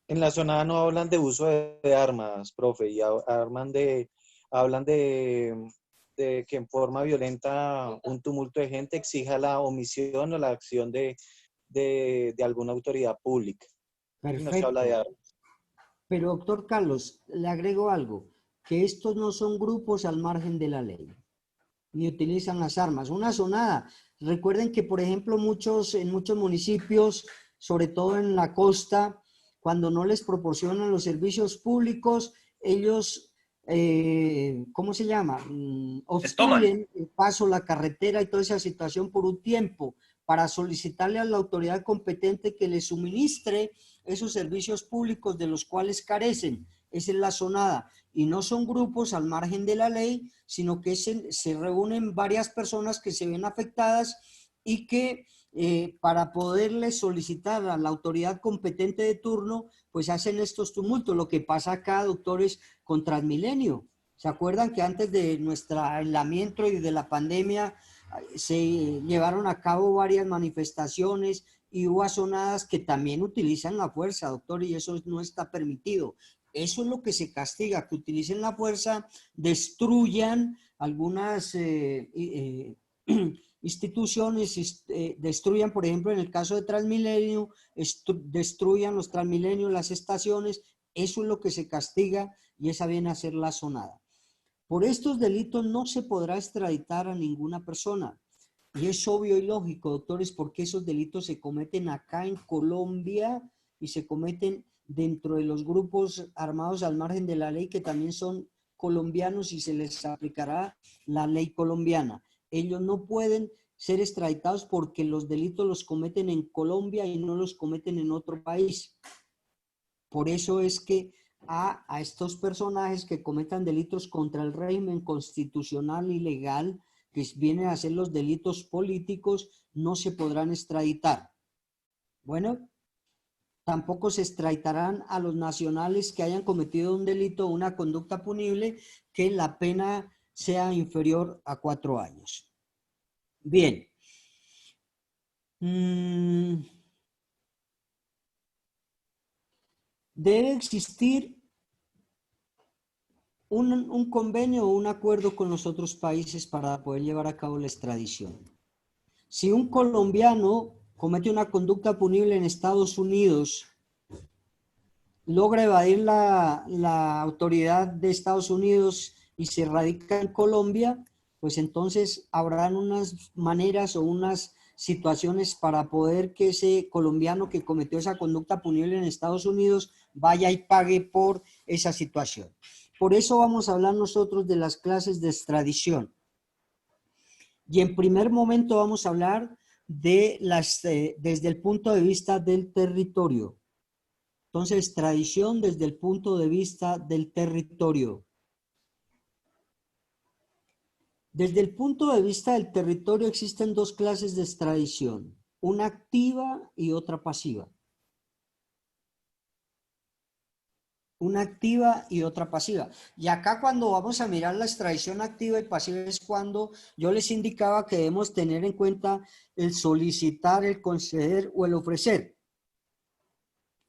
E: En la asonada no hablan de uso de armas, profe, y hablan de que en forma violenta un tumulto de gente exija la omisión o la acción de alguna autoridad pública.
A: Perfecto.
E: No se habla de armas.
A: Pero, doctor Carlos, le agrego algo, que estos no son grupos al margen de la ley, ni utilizan las armas. Una asonada, recuerden que, por ejemplo, en muchos municipios, sobre todo en la costa, cuando no les proporcionan los servicios públicos, ellos ¿cómo se llama? Obstruyen el paso, la carretera y toda esa situación por un tiempo para solicitarle a la autoridad competente que les suministre esos servicios públicos de los cuales carecen. Esa es la zonada. Y no son grupos al margen de la ley, sino que se reúnen varias personas que se ven afectadas y que para poderle solicitar a la autoridad competente de turno, pues hacen estos tumultos. Lo que pasa acá, doctores, con Transmilenio. ¿Se acuerdan que antes de nuestro aislamiento y de la pandemia se llevaron a cabo varias manifestaciones y hubo zonadas que también utilizan la fuerza, doctor, y eso no está permitido? Eso es lo que se castiga, que utilicen la fuerza, destruyan algunas instituciones, destruyan, por ejemplo, en el caso de Transmilenio, destruyan los Transmilenios, las estaciones. Eso es lo que se castiga y esa viene a ser la zonada. Por estos delitos no se podrá extraditar a ninguna persona. Y es obvio y lógico, doctores, porque esos delitos se cometen acá en Colombia y se cometen dentro de los grupos armados al margen de la ley, que también son colombianos y se les aplicará la ley colombiana. Ellos no pueden ser extraditados porque los delitos los cometen en Colombia y no los cometen en otro país. Por eso es que a estos personajes que cometan delitos contra el régimen constitucional y legal, que vienen a ser los delitos políticos, no se podrán extraditar. Bueno, tampoco se extraditarán a los nacionales que hayan cometido un delito o una conducta punible que la pena sea inferior a 4 años. Bien. Debe existir un convenio o un acuerdo con los otros países para poder llevar a cabo la extradición. Si un colombiano comete una conducta punible en Estados Unidos, logra evadir la autoridad de Estados Unidos y se radica en Colombia, pues entonces habrán unas maneras o unas situaciones para poder que ese colombiano que cometió esa conducta punible en Estados Unidos vaya y pague por esa situación. Por eso vamos a hablar nosotros de las clases de extradición. Y en primer momento vamos a hablar de desde el punto de vista del territorio. Entonces, extradición desde el punto de vista del territorio. Desde el punto de vista del territorio existen 2 clases de extradición, una activa y otra pasiva. Una activa y otra pasiva. Y acá cuando vamos a mirar la extradición activa y pasiva es cuando yo les indicaba que debemos tener en cuenta el solicitar, el conceder o el ofrecer.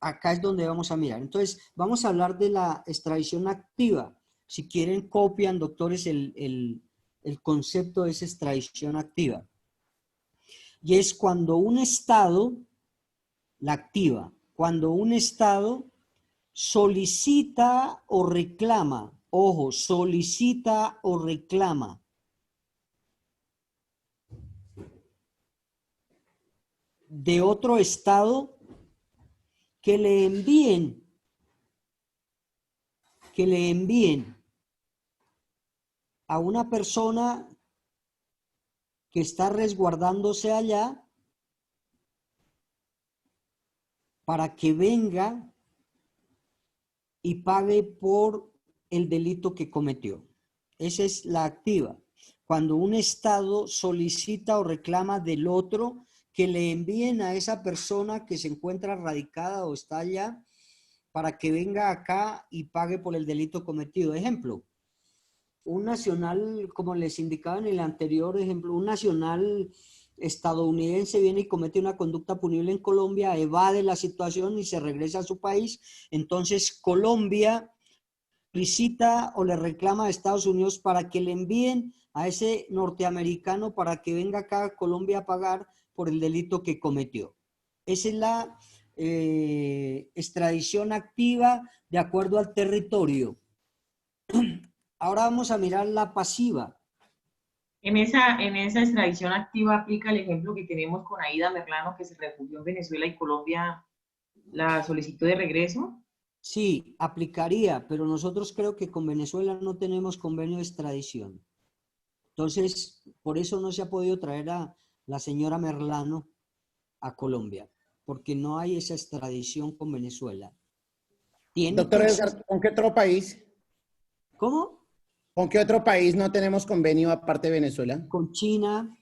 A: Acá es donde vamos a mirar. Entonces, vamos a hablar de la extradición activa. Si quieren, copian, doctores, el concepto de esa extradición activa. Y es cuando un Estado, la activa, cuando un Estado solicita o reclama, ojo, solicita o reclama de otro Estado que le envíen a una persona que está resguardándose allá para que venga y pague por el delito que cometió. Esa es la activa. Cuando un Estado solicita o reclama del otro que le envíen a esa persona que se encuentra radicada o está allá para que venga acá y pague por el delito cometido. Ejemplo, un nacional, como les indicaba en el anterior ejemplo, un nacional estadounidense viene y comete una conducta punible en Colombia, evade la situación y se regresa a su país. Entonces Colombia solicita o le reclama a Estados Unidos para que le envíen a ese norteamericano para que venga acá a Colombia a pagar por el delito que cometió. Esa es la extradición activa de acuerdo al territorio. Ahora vamos a mirar la pasiva.
B: En esa extradición activa aplica el ejemplo que tenemos con Aida Merlano, que se refugió en Venezuela y Colombia la solicitó de regreso.
A: Sí, aplicaría, pero nosotros creo que con Venezuela no tenemos convenio de extradición. Entonces, por eso no se ha podido traer a la señora Merlano a Colombia, porque no hay esa extradición con Venezuela. Tiene
G: Doctor
A: que
G: Edgar,
A: existir.
G: ¿con qué otro país?
A: ¿Cómo?
G: ¿Con qué otro país no tenemos convenio aparte de Venezuela?
A: Con China.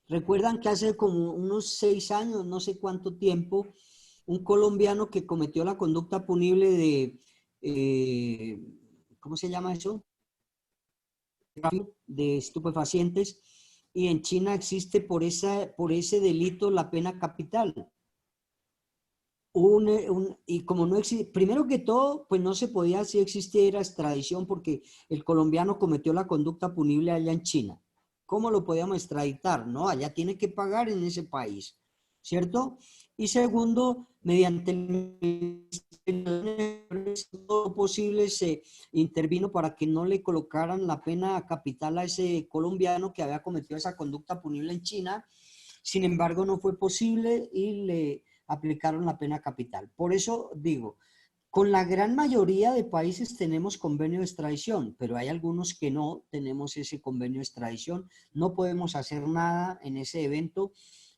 A: Recuerdan que hace como unos 6 años, no sé cuánto tiempo, un colombiano que cometió la conducta punible de, ¿cómo se llama eso? De estupefacientes, y en China existe por ese delito la pena capital. Y como no existe, primero que todo, pues no se podía si existiera extradición porque el colombiano cometió la conducta punible allá en China. ¿Cómo lo podíamos extraditar? No, allá tiene que pagar en ese país, ¿cierto? Y segundo, mediante todo lo posible se intervino para que no le colocaran la pena capital a ese colombiano que había cometido esa conducta punible en China. Sin embargo, no fue posible y le aplicaron la pena capital. Por eso digo, con la gran mayoría de países tenemos convenio de extradición, pero hay algunos que no tenemos ese convenio de extradición. No podemos hacer nada en ese evento.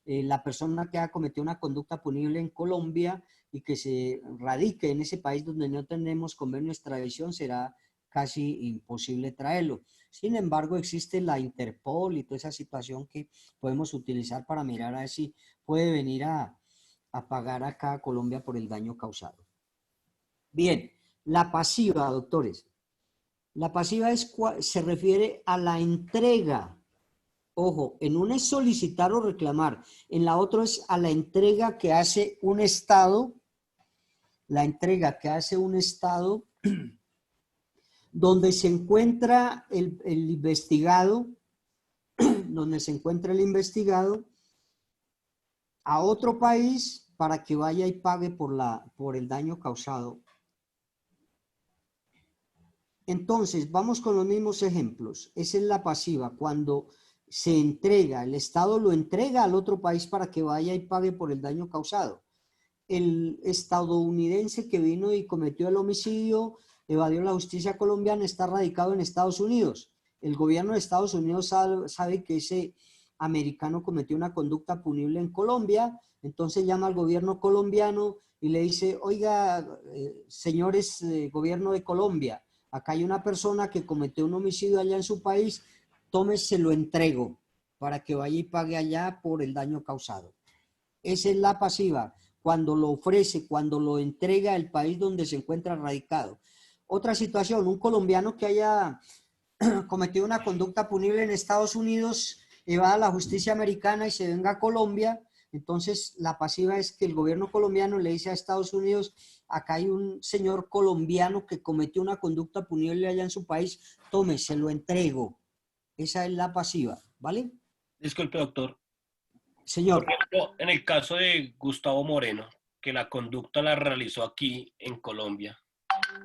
A: La persona que ha cometido una conducta punible en Colombia y que se radique en ese país donde no tenemos convenio de extradición, será casi imposible traerlo. Sin embargo, existe la Interpol y toda esa situación que podemos utilizar para mirar a ver si puede venir a pagar acá a Colombia por el daño causado. Bien, la pasiva, doctores. La pasiva se refiere a la entrega. Ojo, en una es solicitar o reclamar, en la otra es a la entrega que hace un Estado, la entrega que hace un Estado donde se encuentra el investigado, donde se encuentra el investigado a otro país para que vaya y pague por el daño causado. Entonces, vamos con los mismos ejemplos. Esa es la pasiva, cuando se entrega, el Estado lo entrega al otro país para que vaya y pague por el daño causado. El estadounidense que vino y cometió el homicidio, evadió la justicia colombiana, está radicado en Estados Unidos. El gobierno de Estados Unidos sabe que ese americano cometió una conducta punible en Colombia, entonces llama al gobierno colombiano y le dice, oiga, señores gobierno de Colombia, acá hay una persona que cometió un homicidio allá en su país, tómese, lo entrego para que vaya y pague allá por el daño causado. Esa es la pasiva, cuando lo ofrece, cuando lo entrega el país donde se encuentra radicado. Otra situación, un colombiano que haya cometido una conducta punible en Estados Unidos, evada la justicia americana y se venga a Colombia, entonces la pasiva es que el gobierno colombiano le dice a Estados Unidos, acá hay un señor colombiano que cometió una conducta punible allá en su país, tome, se lo entrego. Esa es la pasiva, ¿vale?
I: Disculpe, doctor.
A: Señor.
I: Por ejemplo, en el caso de Gustavo Moreno, que la conducta la realizó aquí en Colombia,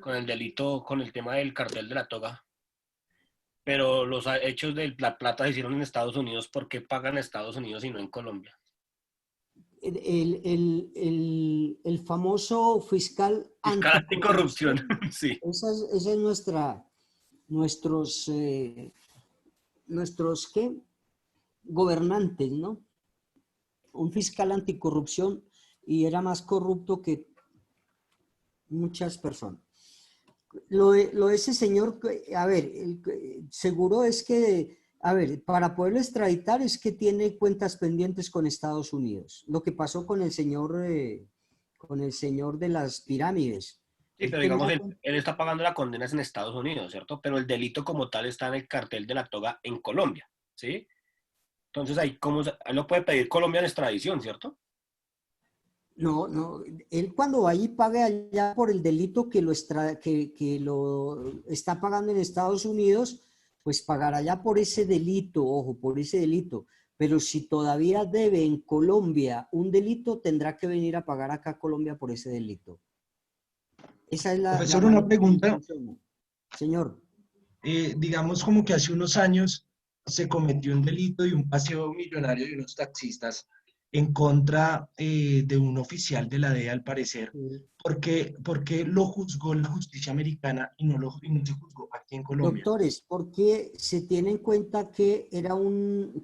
I: con el delito, con el tema del cartel de la toga, pero los hechos de la plata se hicieron en Estados Unidos, ¿por qué pagan en Estados Unidos y no en Colombia?
A: El famoso fiscal
I: anticorrupción, sí.
A: Esa es nuestros ¿qué? Gobernantes, ¿no? Un fiscal anticorrupción y era más corrupto que muchas personas. Lo de ese señor, a ver, seguro es que, a ver, para poderlo extraditar es que tiene cuentas pendientes con Estados Unidos. Lo que pasó con el señor de las pirámides.
I: Sí, pero digamos, él está pagando la condena en Estados Unidos, ¿cierto? Pero el delito como tal está en el cartel de la toga en Colombia, ¿sí? Entonces, ahí lo puede pedir Colombia en extradición, ¿cierto?
A: No, él cuando vaya y pague allá por el delito que lo está pagando en Estados Unidos, pues pagará allá por ese delito, ojo, por ese delito. Pero si todavía debe en Colombia un delito, tendrá que venir a pagar acá a Colombia por ese delito. Esa es
L: Profesor, una pregunta.
A: Señor.
L: Digamos como que hace unos años se cometió un delito y un paseo millonario de unos taxistas en contra de un oficial de la DEA, al parecer. ¿Por qué lo juzgó la justicia americana y y no se juzgó aquí en Colombia?
A: Doctores, porque se tiene en cuenta que era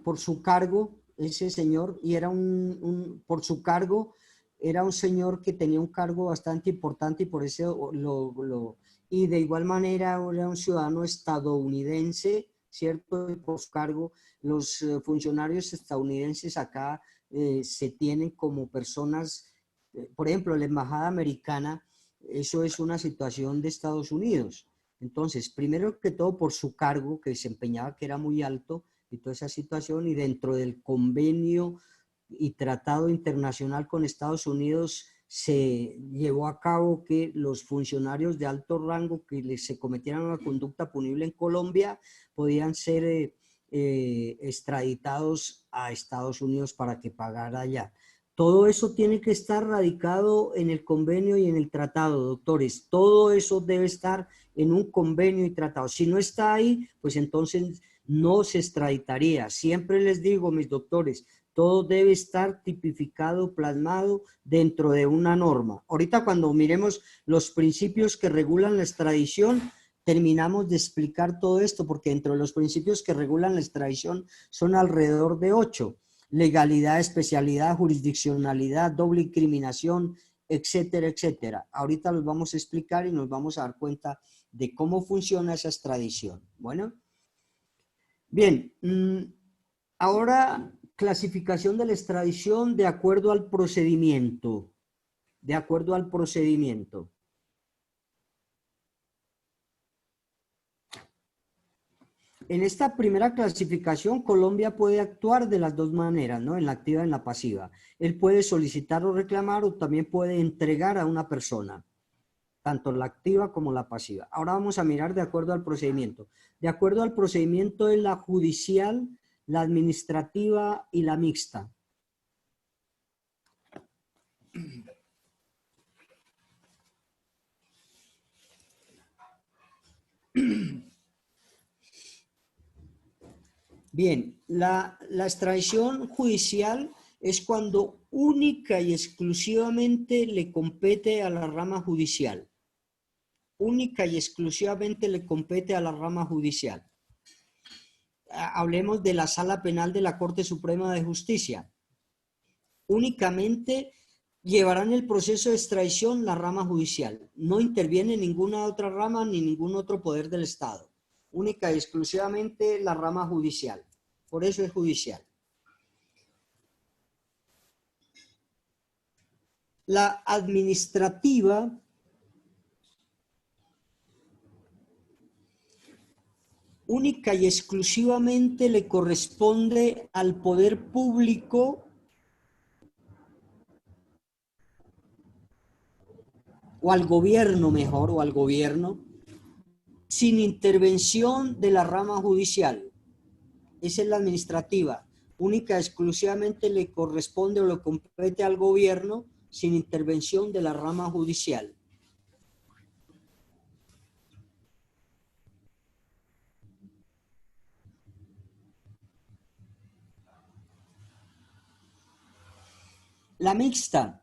A: por su cargo, ese señor, y era por su cargo, era un señor que tenía un cargo bastante importante y por eso y de igual manera era un ciudadano estadounidense, ¿cierto? Y por su cargo, los funcionarios estadounidenses acá se tienen como personas, por ejemplo, la embajada americana, eso es una situación de Estados Unidos. Entonces, primero que todo por su cargo que desempeñaba, que era muy alto, y toda esa situación, y dentro del convenio y tratado internacional con Estados Unidos se llevó a cabo que los funcionarios de alto rango que se cometieran una conducta punible en Colombia podían ser extraditados a Estados Unidos para que pagara allá. Todo eso tiene que estar radicado en el convenio y en el tratado, doctores. Todo eso debe estar en un convenio y tratado. Si no está ahí, pues entonces no se extraditaría. Siempre les digo, mis doctores, todo debe estar tipificado, plasmado dentro de una norma. Ahorita cuando miremos los principios que regulan la extradición, terminamos de explicar todo esto, porque dentro de los principios que regulan la extradición son alrededor de 8. Legalidad, especialidad, jurisdiccionalidad, doble incriminación, etcétera, etcétera. Ahorita los vamos a explicar y nos vamos a dar cuenta de cómo funciona esa extradición. Bueno, bien, ahora clasificación de la extradición de acuerdo al procedimiento. De acuerdo al procedimiento. En esta primera clasificación, Colombia puede actuar de las dos maneras, ¿no? En la activa y en la pasiva. Él puede solicitar o reclamar o también puede entregar a una persona, tanto la activa como la pasiva. Ahora vamos a mirar de acuerdo al procedimiento. De acuerdo al procedimiento es la judicial, la administrativa y la mixta. Bien, la extradición judicial es cuando única y exclusivamente le compete a la rama judicial. Única y exclusivamente le compete a la rama judicial. Hablemos de la Sala Penal de la Corte Suprema de Justicia. Únicamente llevarán el proceso de extradición la rama judicial. No interviene ninguna otra rama ni ningún otro poder del Estado. Única y exclusivamente la rama judicial. Por eso es judicial. La administrativa única y exclusivamente le corresponde al poder público o al gobierno mejor, o al gobierno, sin intervención de la rama judicial. Esa es la administrativa. Única y exclusivamente le corresponde o le compete al gobierno sin intervención de la rama judicial. La mixta.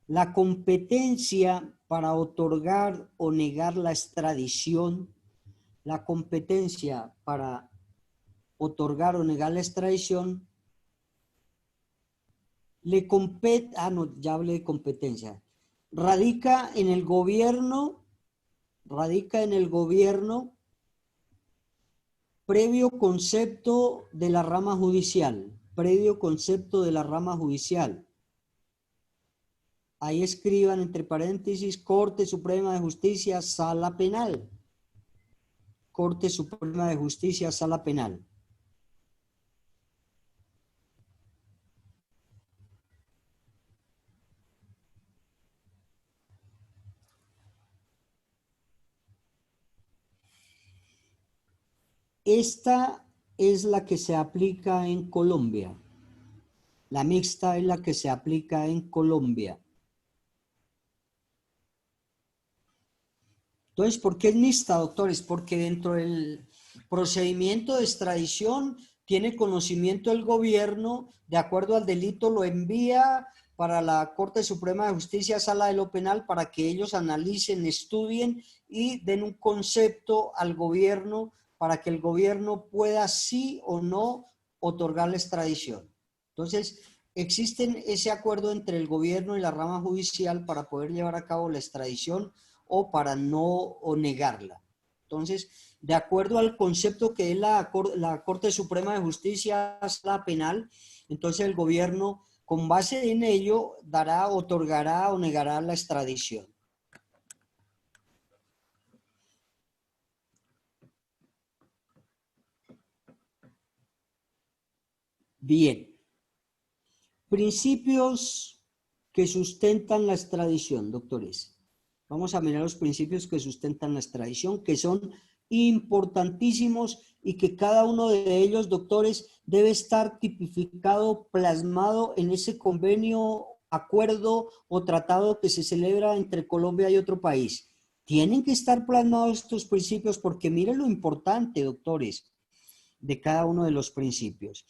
A: La competencia para otorgar o negar la extradición, la competencia para otorgar o negar la extradición, le compete, ya hablé de competencia, radica en el gobierno previo concepto de la rama judicial, Ahí escriban entre paréntesis, Corte Suprema de Justicia, Sala Penal. Corte Suprema de Justicia, Sala Penal. Esta es la que se aplica en Colombia. La mixta es la que se aplica en Colombia. Entonces, ¿por qué es mixta, doctores? Porque dentro procedimiento de extradición, tiene conocimiento el gobierno, de acuerdo al delito lo envía para la Corte Suprema de Justicia, Sala de lo Penal, para que ellos analicen, estudien y den un concepto al gobierno para que el gobierno pueda sí o no otorgar la extradición. Entonces, existe ese acuerdo entre el gobierno y la rama judicial para poder llevar a cabo la extradición o para no o negarla. Entonces, de acuerdo al concepto que es la Corte Suprema de Justicia, Sala Penal, entonces el gobierno, con base en ello, dará, otorgará o negará la extradición. Bien. Principios que sustentan la extradición, doctores. Vamos a mirar los principios que sustentan la extradición, que son importantísimos y que cada uno de ellos, doctores, debe estar tipificado, plasmado en ese convenio, acuerdo o tratado que se celebra entre Colombia y otro país. Tienen que estar plasmados estos principios porque miren lo importante, doctores, de cada uno de los principios.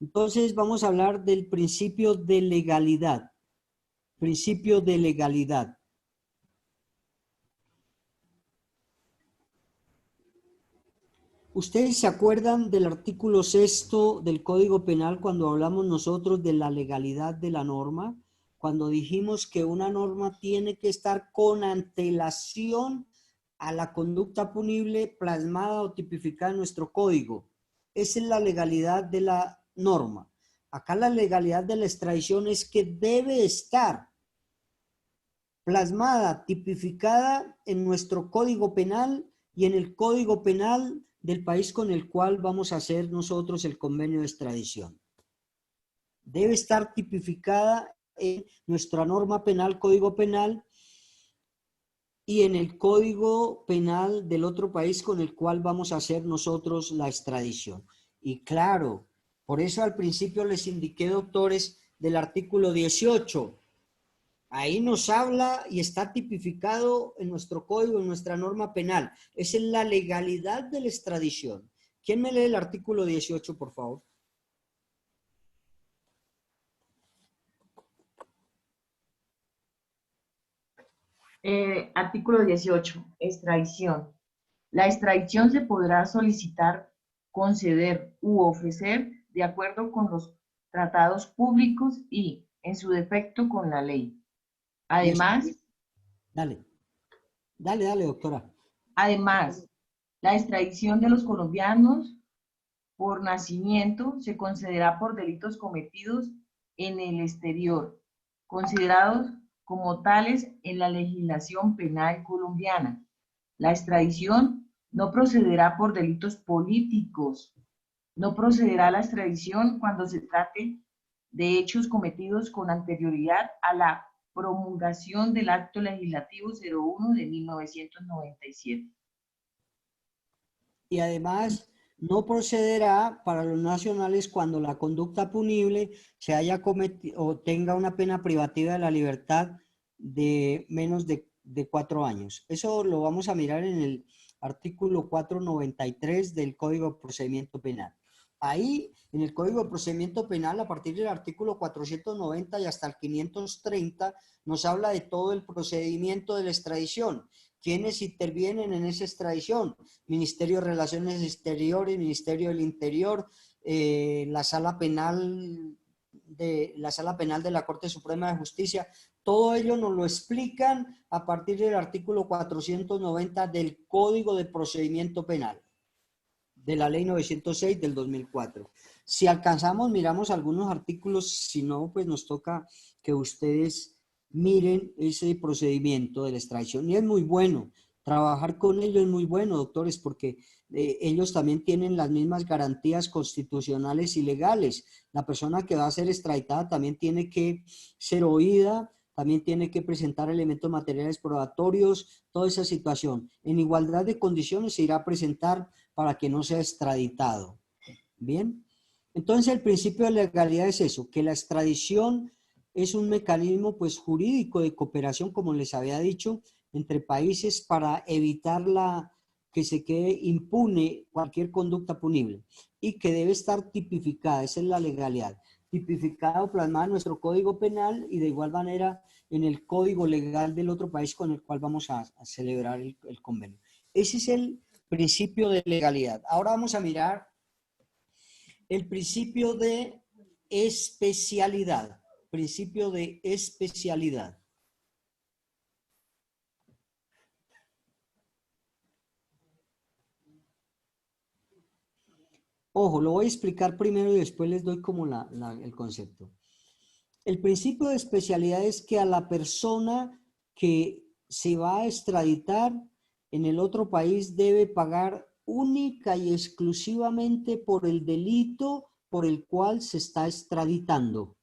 A: Entonces vamos a hablar del principio de legalidad. Principio de legalidad. ¿Ustedes se acuerdan del artículo 6 del Código Penal cuando hablamos nosotros de la legalidad de la norma? Cuando dijimos que una norma tiene que estar con antelación a la conducta punible plasmada o tipificada en nuestro código. Esa es la legalidad de la norma. Acá la legalidad de la extradición es que debe estar plasmada, tipificada en nuestro código penal y en el código penal del país con el cual vamos a hacer nosotros el convenio de extradición. Debe estar tipificada en nuestra norma penal, código penal, y en el código penal del otro país con el cual vamos a hacer nosotros la extradición. Y claro, por eso al principio les indiqué, doctores, del artículo 18. Ahí nos habla y está tipificado en nuestro código, en nuestra norma penal. Esa es la legalidad de la extradición. ¿Quién me lee el artículo 18, por favor?
B: Artículo 18, extradición. La extradición se podrá solicitar, conceder u ofrecer de acuerdo con los tratados públicos y, en su defecto, con la ley. Además,
A: Dale, doctora.
B: Además, la extradición de los colombianos por nacimiento se concederá por delitos cometidos en el exterior, considerados como tales en la legislación penal colombiana. La extradición no procederá por delitos políticos. No procederá la extradición cuando se trate de hechos cometidos con anterioridad a la promulgación del Acto Legislativo 01 de 1997.
A: Y además, no procederá para los nacionales cuando la conducta punible se haya cometido o tenga una pena privativa de la libertad de menos de 4 años. Eso lo vamos a mirar en el artículo 493 del Código de Procedimiento Penal. Ahí, en el Código de Procedimiento Penal, a partir del artículo 490 y hasta el 530, nos habla de todo el procedimiento de la extradición. ¿Quiénes intervienen en esa extradición? Ministerio de Relaciones Exteriores, Ministerio del Interior, la Sala Penal de la Corte Suprema de Justicia. Todo ello nos lo explican a partir del artículo 490 del Código de Procedimiento Penal, de la Ley 906 del 2004. Si alcanzamos, miramos algunos artículos, si no, pues nos toca que ustedes miren ese procedimiento de la extradición. Y es muy bueno, trabajar con ellos es muy bueno, doctores, porque ellos también tienen las mismas garantías constitucionales y legales. La persona que va a ser extraditada también tiene que ser oída, también tiene que presentar elementos materiales probatorios, toda esa situación. En igualdad de condiciones se irá a presentar para que no sea extraditado. Bien, entonces el principio de legalidad es eso, que la extradición es un mecanismo pues jurídico de cooperación, como les había dicho, entre países para evitar que se quede impune cualquier conducta punible y que debe estar tipificada, esa es la legalidad, tipificada o plasmada en nuestro Código Penal y de igual manera en el Código Legal del otro país con el cual vamos a celebrar el convenio. Ese es el principio de legalidad. Ahora vamos a mirar el principio de especialidad. Principio de especialidad. Ojo, lo voy a explicar primero y después les doy como el concepto. El principio de especialidad es que a la persona que se va a extraditar en el otro país debe pagar única y exclusivamente por el delito por el cual se está extraditando.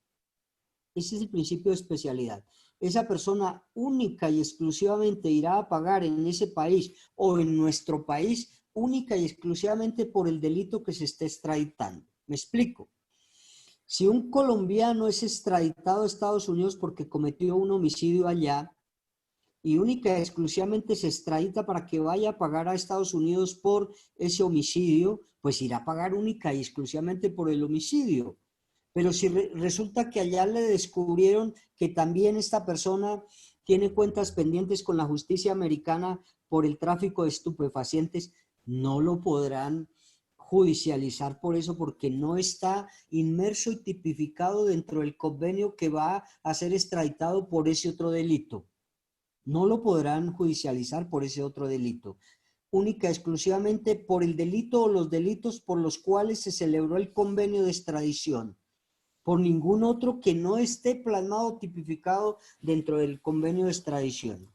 A: Ese es el principio de especialidad. Esa persona única y exclusivamente irá a pagar en ese país o en nuestro país única y exclusivamente por el delito que se esté extraditando. ¿Me explico? Si un colombiano es extraditado a Estados Unidos porque cometió un homicidio allá y única y exclusivamente se extradita para que vaya a pagar a Estados Unidos por ese homicidio, pues irá a pagar única y exclusivamente por el homicidio. Pero si resulta que allá le descubrieron que también esta persona tiene cuentas pendientes con la justicia americana por el tráfico de estupefacientes, no lo podrán judicializar por eso, porque no está inmerso y tipificado dentro del convenio que va a ser extraditado por ese otro delito. No lo podrán judicializar por ese otro delito. Única exclusivamente por el delito o los delitos por los cuales se celebró el convenio de extradición. Por ningún otro que no esté plasmado o tipificado dentro del convenio de extradición.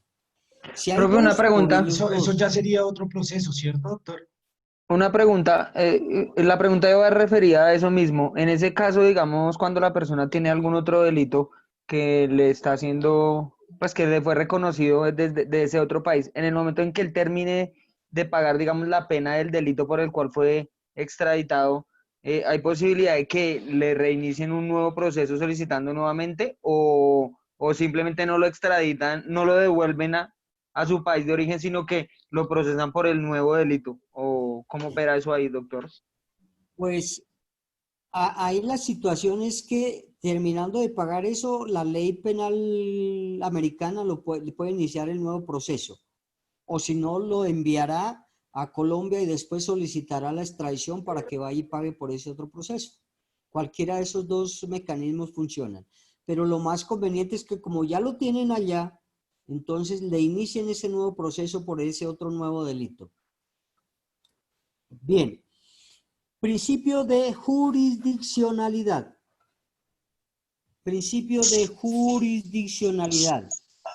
A: Si hay
F: Profe, una
A: dos,
F: pregunta.
A: por ellos
L: Eso
A: dos.
L: ya sería otro proceso, ¿cierto, doctor?
F: Una pregunta, la pregunta iba referida a eso mismo. En ese caso, digamos, cuando la persona tiene algún otro delito que le está haciendo, pues que le fue reconocido desde de ese otro país, en el momento en que él termine de pagar, digamos, la pena del delito por el cual fue extraditado, ¿hay posibilidad de que le reinicien un nuevo proceso solicitando nuevamente o simplemente no lo extraditan, no lo devuelven a su país de origen, sino que lo procesan por el nuevo delito? ¿O cómo opera eso ahí, doctor?
A: Pues ahí la situación es que terminando de pagar eso, la ley penal americana le puede iniciar el nuevo proceso. O si no, lo enviará a Colombia y después solicitará la extradición para que vaya y pague por ese otro proceso. Cualquiera de esos dos mecanismos funcionan. Pero lo más conveniente es que como ya lo tienen allá, entonces le inicien ese nuevo proceso por ese otro nuevo delito. Bien. Principio de jurisdiccionalidad. Principio de jurisdiccionalidad.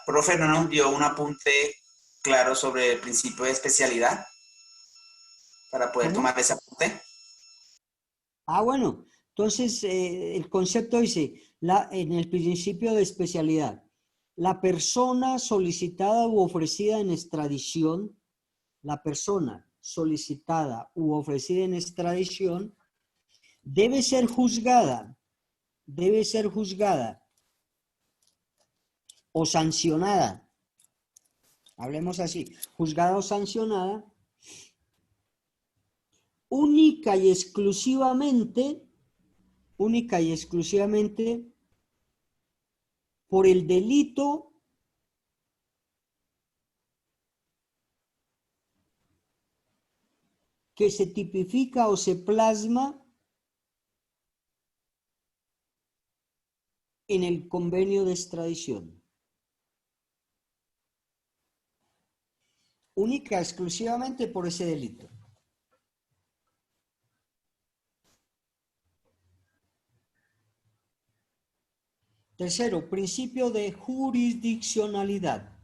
M: Profe, ¿no nos dio un apunte claro sobre el principio de especialidad para poder
A: ¿Cómo?
M: tomar ese apunte?
A: Ah, bueno. Entonces, el concepto dice, en el principio de especialidad, la persona solicitada u ofrecida en extradición, la persona solicitada u ofrecida en extradición debe ser juzgada o sancionada, hablemos así, juzgada o sancionada única y exclusivamente por el delito que se tipifica o se plasma en el convenio de extradición. Única, exclusivamente por ese delito. Tercero, principio de jurisdiccionalidad.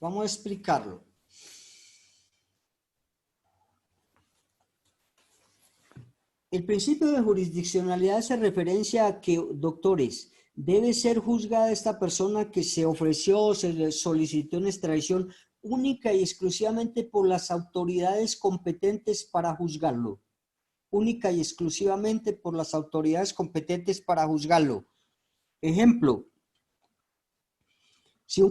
A: Vamos a explicarlo. El principio de jurisdiccionalidad hace referencia a que, doctores, debe ser juzgada esta persona que se ofreció o se le solicitó una extradición única y exclusivamente por las autoridades competentes para juzgarlo. Única y exclusivamente por las autoridades competentes para juzgarlo. Ejemplo, si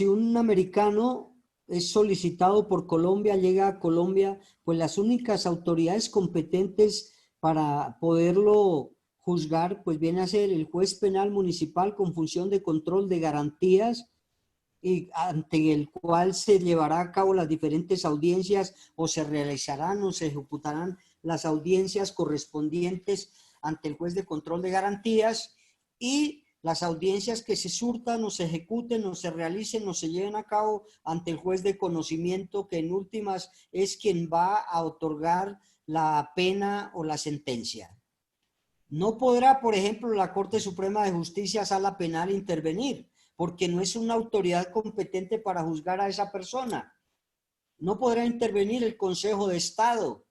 A: un americano es solicitado por Colombia, llega a Colombia, pues las únicas autoridades competentes para poderlo juzgar, pues viene a ser el juez penal municipal con función de control de garantías y ante el cual se llevará a cabo las diferentes audiencias o se realizarán o se ejecutarán las audiencias correspondientes ante el juez de control de garantías y las audiencias que se surtan o se ejecuten o se realicen o se lleven a cabo ante el juez de conocimiento, que en últimas es quien va a otorgar la pena o la sentencia. No podrá, por ejemplo, la Corte Suprema de Justicia, Sala Penal, intervenir, porque no es una autoridad competente para juzgar a esa persona. No podrá intervenir el Consejo de Estado,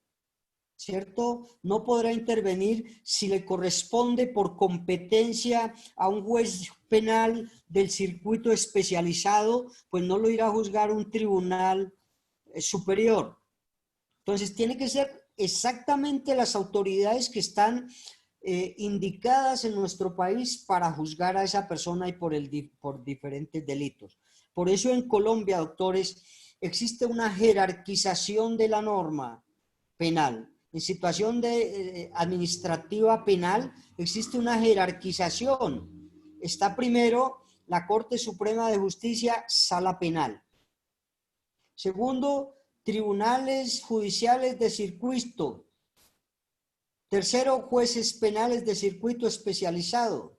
A: ¿cierto? No podrá intervenir si le corresponde por competencia a un juez penal del circuito especializado, pues no lo irá a juzgar un tribunal superior. Entonces, tiene que ser exactamente las autoridades que están indicadas en nuestro país para juzgar a esa persona y por diferentes delitos. Por eso en Colombia, doctores, existe una jerarquización de la norma penal. En situación de administrativa penal existe una jerarquización. Está primero la Corte Suprema de Justicia, Sala Penal. Segundo, tribunales judiciales de circuito. Tercero, jueces penales de circuito especializado.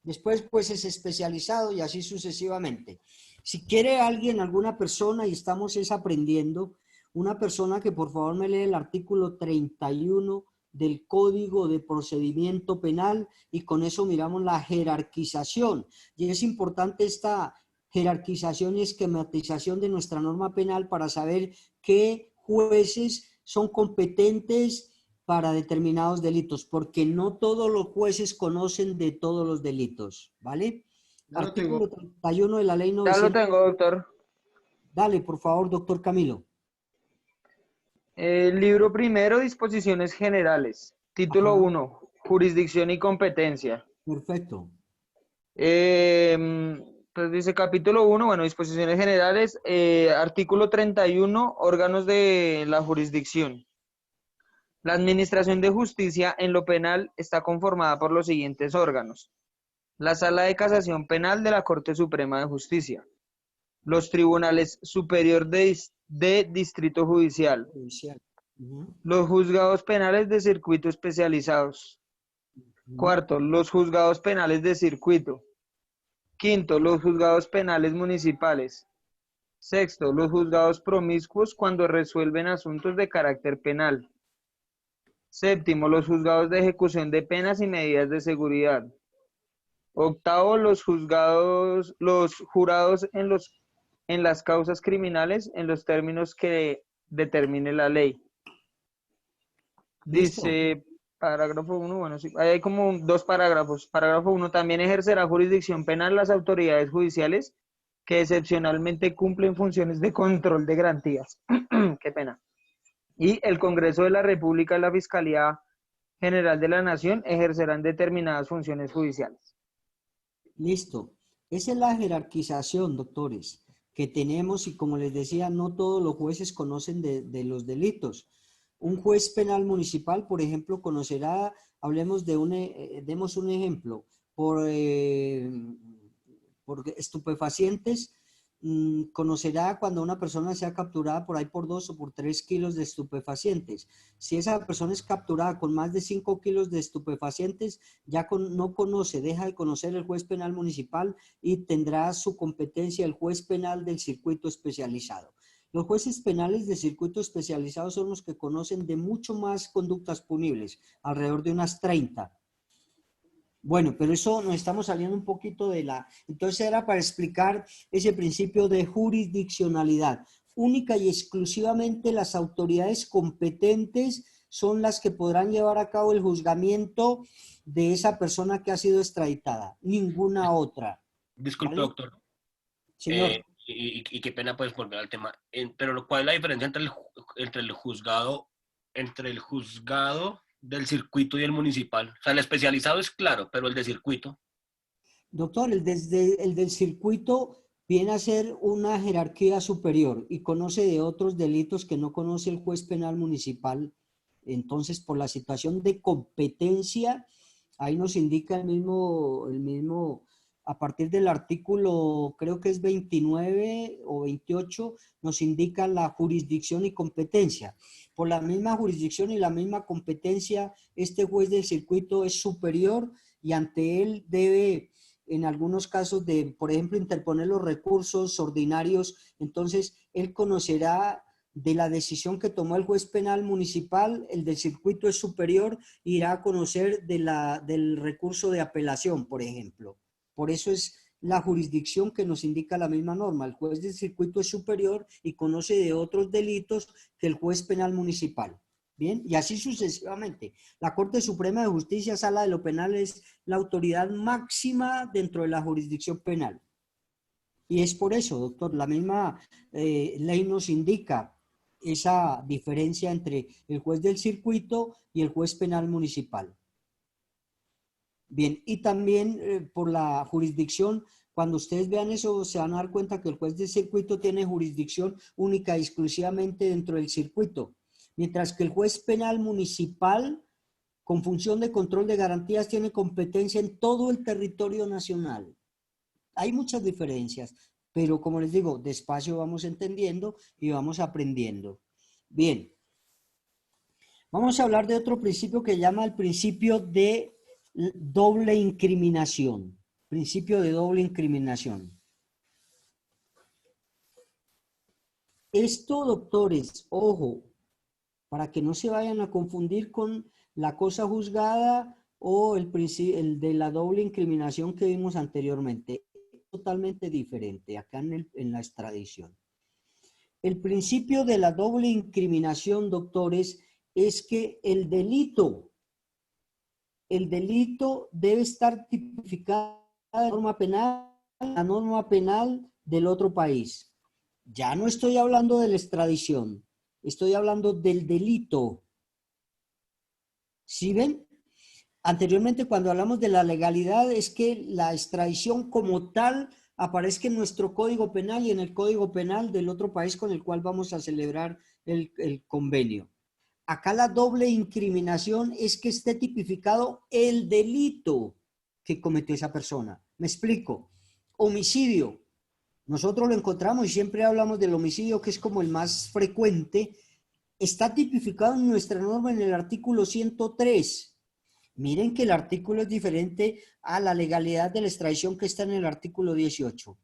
A: Después, jueces especializados y así sucesivamente. Si quiere alguien, alguna persona, y estamos aprendiendo, una persona que por favor me lee el artículo 31 del Código de Procedimiento Penal y con eso miramos la jerarquización. Y es importante esta jerarquización y esquematización de nuestra norma penal para saber qué jueces son competentes para determinados delitos, porque no todos los jueces conocen de todos los delitos, ¿vale? Artículo 31 de la ley 900.
F: Ya lo tengo, doctor.
A: Dale, por favor, doctor Camilo.
F: Libro primero, disposiciones generales. Título 1, jurisdicción y competencia.
A: Perfecto.
F: Pues dice capítulo 1, bueno, disposiciones generales. Artículo 31, órganos de la jurisdicción. La administración de justicia en lo penal está conformada por los siguientes órganos: la Sala de Casación Penal de la Corte Suprema de Justicia, los tribunales superior de Distrito Judicial, los juzgados penales de circuito especializados. Cuarto, los juzgados penales de circuito. Quinto, los juzgados penales municipales. Sexto, los juzgados promiscuos cuando resuelven asuntos de carácter penal. Séptimo, los juzgados de ejecución de penas y medidas de seguridad. Octavo, los jurados en las causas criminales en los términos que determine la ley. Dice, parágrafo 1, bueno, sí, hay como dos parágrafos. Parágrafo 1, también ejercerá jurisdicción penal las autoridades judiciales que excepcionalmente cumplen funciones de control de garantías. Qué pena. Y el Congreso de la República y la Fiscalía General de la Nación ejercerán determinadas funciones judiciales.
A: Listo. Esa es la jerarquización, doctores, que tenemos y como les decía, no todos los jueces conocen de los delitos. Un juez penal municipal, por ejemplo, conocerá, hablemos de demos un ejemplo, por estupefacientes, conocerá cuando una persona sea capturada por ahí por 2 o por 3 kilos de estupefacientes. Si esa persona es capturada con más de 5 kilos de estupefacientes, ya no conoce, deja de conocer el juez penal municipal y tendrá su competencia el juez penal del circuito especializado. Los jueces penales de circuito especializado son los que conocen de mucho más conductas punibles, alrededor de unas 30. Bueno, pero eso nos estamos saliendo un poquito de la... Entonces era para explicar ese principio de jurisdiccionalidad. Única y exclusivamente las autoridades competentes son las que podrán llevar a cabo el juzgamiento de esa persona que ha sido extraditada. Ninguna otra.
I: Disculpe,
A: ¿vale?
I: doctor.
A: Señor.
I: Y qué pena pues volver al tema. Pero ¿cuál es la diferencia entre el juzgado del circuito y el municipal? O sea, el especializado es claro, pero el de circuito.
A: Doctor, el del circuito viene a ser una jerarquía superior y conoce de otros delitos que no conoce el juez penal municipal. Entonces, por la situación de competencia, ahí nos indica el mismo, a partir del artículo, creo que es 29 o 28, nos indica la jurisdicción y competencia. Por la misma jurisdicción y la misma competencia, este juez del circuito es superior y ante él debe, en algunos casos, de, por ejemplo, interponer los recursos ordinarios. Entonces, él conocerá de la decisión que tomó el juez penal municipal, el del circuito es superior, irá a conocer del recurso de apelación, por ejemplo. Por eso es la jurisdicción que nos indica la misma norma. El juez del circuito es superior y conoce de otros delitos que el juez penal municipal. Bien, y así sucesivamente. La Corte Suprema de Justicia, Sala de lo Penal, es la autoridad máxima dentro de la jurisdicción penal. Y es por eso, doctor, la misma ley nos indica esa diferencia entre el juez del circuito y el juez penal municipal. Bien, y también por la jurisdicción, cuando ustedes vean eso, se van a dar cuenta que el juez del circuito tiene jurisdicción única y exclusivamente dentro del circuito, mientras que el juez penal municipal, con función de control de garantías, tiene competencia en todo el territorio nacional. Hay muchas diferencias, pero como les digo, despacio vamos entendiendo y vamos aprendiendo. Bien, vamos a hablar de otro principio que llama el principio de doble incriminación. Principio de doble incriminación. Esto, doctores, ojo, para que no se vayan a confundir con la cosa juzgada o el de la doble incriminación que vimos anteriormente. Totalmente diferente acá en la extradición. El principio de la doble incriminación, doctores, es que el delito debe estar tipificado en la norma penal del otro país. Ya no estoy hablando de la extradición, estoy hablando del delito. ¿Sí ven? Anteriormente, cuando hablamos de la legalidad, es que la extradición como tal aparezca en nuestro Código Penal y en el Código Penal del otro país con el cual vamos a celebrar el convenio. Acá la doble incriminación es que esté tipificado el delito que cometió esa persona. Me explico. Homicidio. Nosotros lo encontramos y siempre hablamos del homicidio, que es como el más frecuente. Está tipificado en nuestra norma en el artículo 103. Miren que el artículo es diferente a la legalidad de la extradición que está en el artículo 18.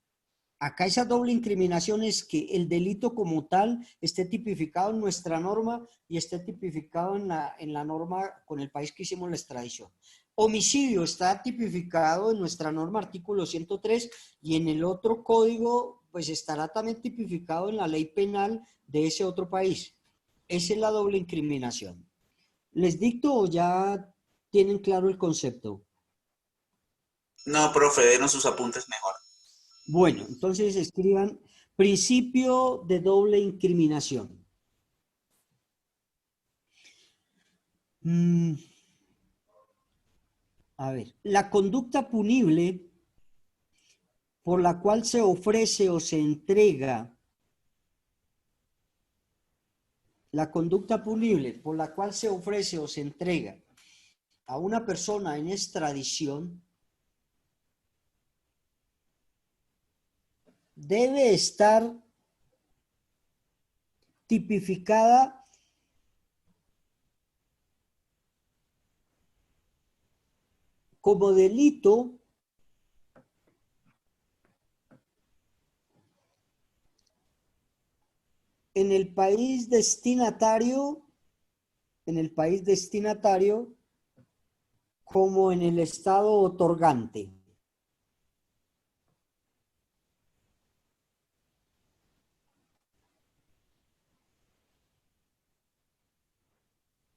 A: Acá esa doble incriminación es que el delito como tal esté tipificado en nuestra norma y esté tipificado en la norma con el país que hicimos la extradición. Homicidio está tipificado en nuestra norma artículo 103 y en el otro código pues estará también tipificado en la ley penal de ese otro país. Esa es la doble incriminación. ¿Les dicto o ya tienen claro el concepto?
M: No, profe, denos sus apuntes mejor.
A: Bueno, entonces escriban principio de doble incriminación. A ver, la conducta punible por la cual se ofrece o se entrega, la conducta punible por la cual se ofrece o se entrega a una persona en extradición debe estar tipificada como delito en el país destinatario, como en el estado otorgante.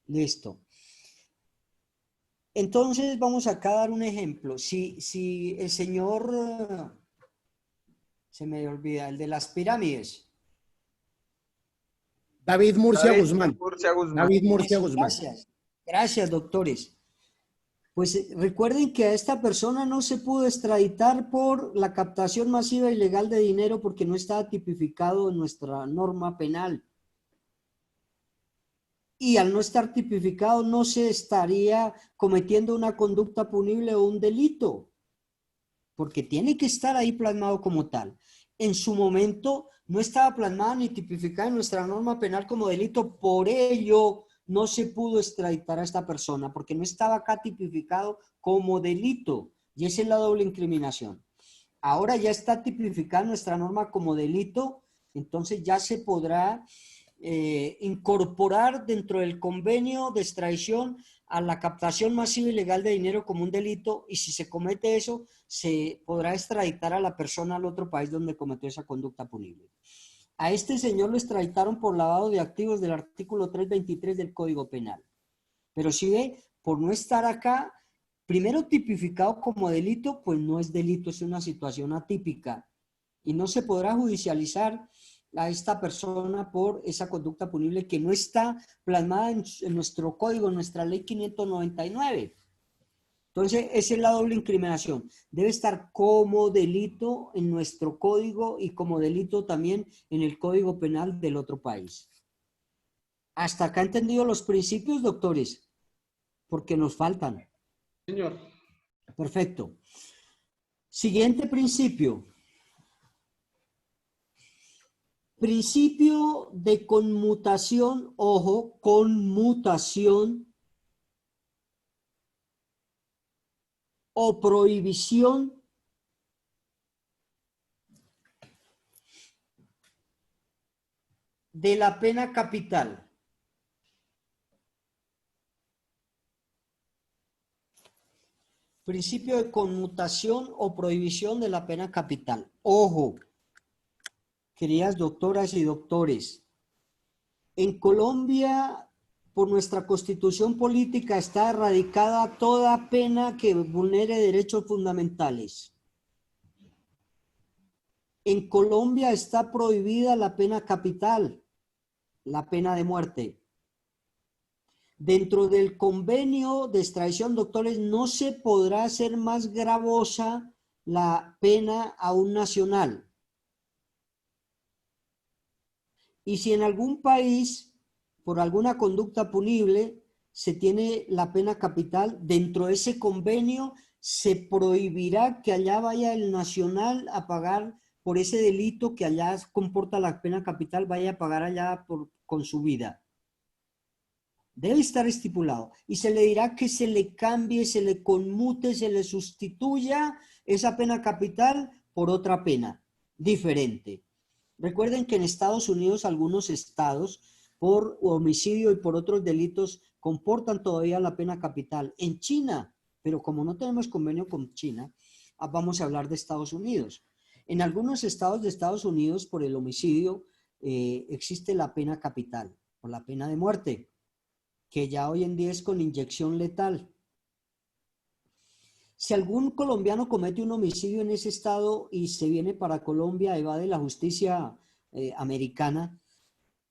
A: Listo. Entonces vamos acá a dar un ejemplo. Si el señor, se me olvida, el de las pirámides.
G: David Murcia Guzmán.
F: Murcia Guzmán.
G: David Murcia Guzmán.
A: Gracias. Gracias, doctores. Pues recuerden que a esta persona no se pudo extraditar por la captación masiva e ilegal de dinero porque no estaba tipificado en nuestra norma penal. Y al no estar tipificado no se estaría cometiendo una conducta punible o un delito, porque tiene que estar ahí plasmado como tal. En su momento no estaba plasmada ni tipificada en nuestra norma penal como delito, por ello no se pudo extraditar a esta persona, porque no estaba acá tipificado como delito, y esa es la doble incriminación. Ahora ya está tipificada nuestra norma como delito, entonces ya se podrá incorporar dentro del convenio de extradición a la captación masiva ilegal de dinero como un delito, y si se comete eso, se podrá extraditar a la persona al otro país donde cometió esa conducta punible. A este señor lo extraditaron por lavado de activos del artículo 323 del Código Penal. Pero si ve, por no estar acá, primero tipificado como delito, pues no es delito, es una situación atípica. Y no se podrá judicializar a esta persona por esa conducta punible que no está plasmada en nuestro código, en nuestra ley 599. Entonces, esa es la doble incriminación. Debe estar como delito en nuestro código y como delito también en el Código Penal del otro país. ¿Hasta acá entendido los principios, doctores? Porque nos faltan.
H: Señor.
A: Perfecto. Siguiente principio. Principio de conmutación, ojo, conmutación o prohibición de la pena capital. Principio de conmutación o prohibición de la pena capital. Ojo, queridas doctoras y doctores, en Colombia, por nuestra constitución política, está erradicada toda pena que vulnere derechos fundamentales. En Colombia está prohibida la pena capital, la pena de muerte. Dentro del convenio de extradición, doctores, no se podrá hacer más gravosa la pena a un nacional. Y si en algún país, por alguna conducta punible, se tiene la pena capital, dentro de ese convenio se prohibirá que allá vaya el nacional a pagar por ese delito que allá comporta la pena capital, vaya a pagar allá con su vida. Debe estar estipulado. Y se le dirá que se le cambie, se le conmute, se le sustituya esa pena capital por otra pena diferente. Recuerden que en Estados Unidos algunos estados por homicidio y por otros delitos comportan todavía la pena capital. En China, pero como no tenemos convenio con China, vamos a hablar de Estados Unidos. En algunos estados de Estados Unidos por el homicidio existe la pena capital o la pena de muerte, que ya hoy en día es con inyección letal. Si algún colombiano comete un homicidio en ese estado y se viene para Colombia, evade la justicia americana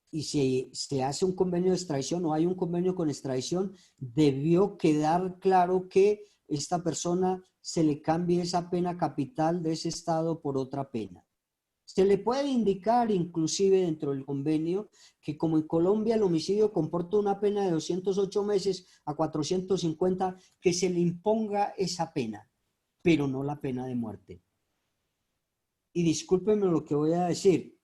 A: y se hace un convenio de extradición o hay un convenio con extradición, debió quedar claro que esta persona se le cambie esa pena capital de ese estado por otra pena. Se le puede indicar inclusive dentro del convenio que como en Colombia el homicidio comporta una pena de 208 meses a 450, que se le imponga esa pena, pero no la pena de muerte. Y discúlpenme lo que voy a decir,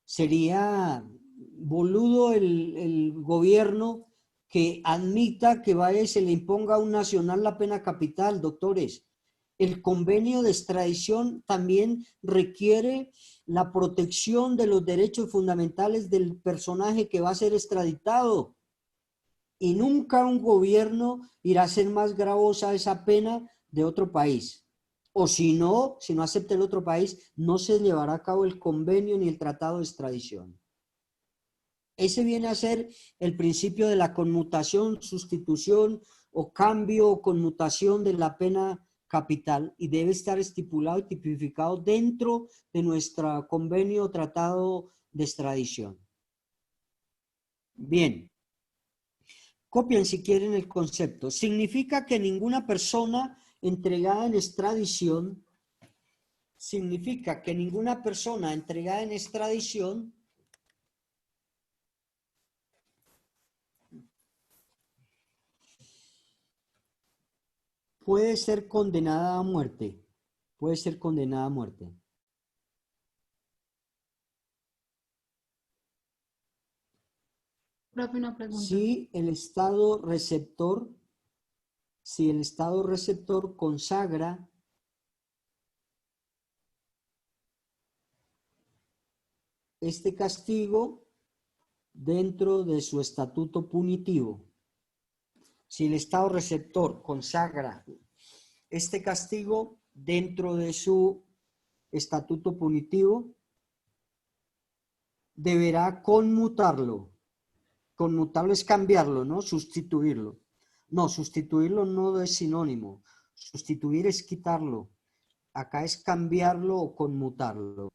A: sería boludo el gobierno que admita que vaya y se le imponga a un nacional la pena capital, doctores. El convenio de extradición también requiere la protección de los derechos fundamentales del personaje que va a ser extraditado. Y nunca un gobierno irá a hacer más gravosa esa pena de otro país. O si no acepta el otro país, no se llevará a cabo el convenio ni el tratado de extradición. Ese viene a ser el principio de la conmutación, sustitución o cambio o conmutación de la pena capital, y debe estar estipulado y tipificado dentro de nuestro convenio o tratado de extradición. Bien. Copien si quieren el concepto. Significa que ninguna persona entregada en extradición, puede ser condenada a muerte. Puede ser condenada a muerte.
N: Profe, una pregunta.
A: Si el Estado receptor consagra este castigo dentro de su estatuto punitivo. Si el Estado receptor consagra este castigo dentro de su estatuto punitivo, deberá conmutarlo. Conmutarlo es cambiarlo, ¿no? Sustituirlo. No, sustituirlo no es sinónimo. Sustituir es quitarlo. Acá es cambiarlo o conmutarlo.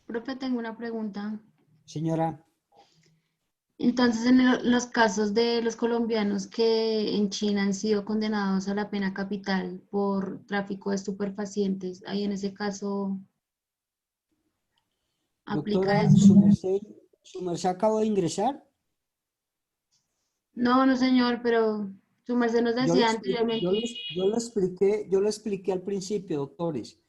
N: Profe, tengo una pregunta.
A: Señora.
N: Entonces, en los casos de los colombianos que en China han sido condenados a la pena capital por tráfico de estupefacientes, ahí en ese caso aplica
A: Doctora,
N: eso.
A: ¿su merced acabó de ingresar?
N: No, no, señor, pero su merced nos decía anteriormente.
A: Yo lo expliqué al principio, doctores.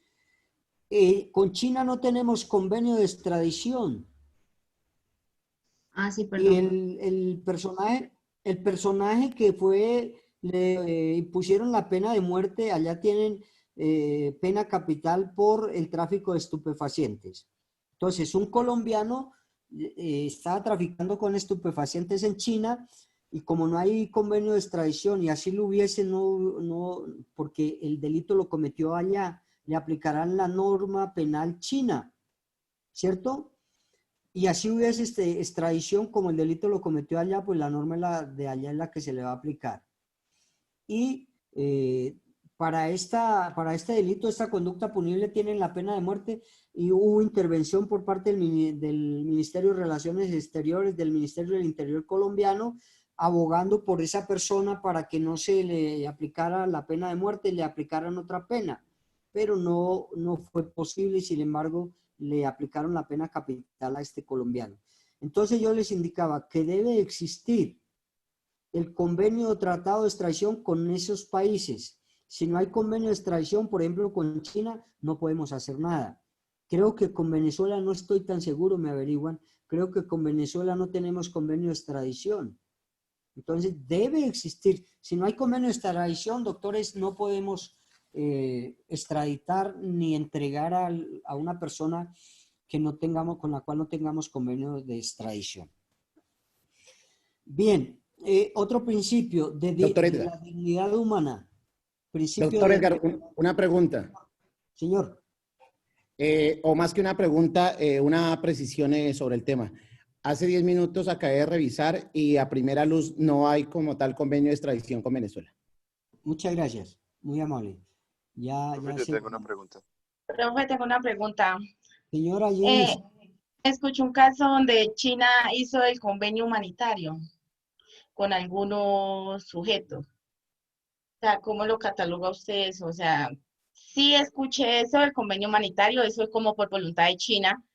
A: Con China no tenemos convenio de extradición.
N: Ah, sí,
A: Y
N: perdón.
A: el personaje que le impusieron la pena de muerte, allá tienen pena capital por el tráfico de estupefacientes. Entonces, un colombiano estaba traficando con estupefacientes en China y como no hay convenio de extradición y así lo hubiese, porque el delito lo cometió allá, le aplicarán la norma penal china, ¿cierto? Y así hubiese extradición, como el delito lo cometió allá, pues la norma de allá es la que se le va a aplicar. Y para este delito, esta conducta punible, tienen la pena de muerte y hubo intervención por parte del Ministerio de Relaciones Exteriores, del Ministerio del Interior colombiano, abogando por esa persona para que no se le aplicara la pena de muerte, le aplicaran otra pena. Pero no fue posible y sin embargo le aplicaron la pena capital a este colombiano. Entonces yo les indicaba que debe existir el convenio o tratado de extradición con esos países. Si no hay convenio de extradición, por ejemplo, con China, no podemos hacer nada. Creo que con Venezuela no estoy tan seguro, me averiguan. Creo que con Venezuela no tenemos convenio de extradición. Entonces, debe existir. Si no hay convenio de extradición, doctores, no podemos extraditar ni entregar a una persona que no tengamos, con la cual no tengamos convenio de extradición. Bien, otro principio de la dignidad humana.
G: Doctor Edgar, una pregunta.
A: Señor.
G: O más que una pregunta, una precisión sobre el tema. Hace 10 minutos acabé de revisar y a primera luz no hay como tal convenio de extradición con Venezuela.
A: Muchas gracias, muy amable.
O: Profe, yo tengo una pregunta.
P: Profe, tengo una pregunta.
A: Señora,
P: escuché un caso donde China hizo el convenio humanitario con algunos sujetos. O sea, ¿cómo lo cataloga usted eso? O sea, sí escuché eso, el convenio humanitario, eso es como por voluntad de China.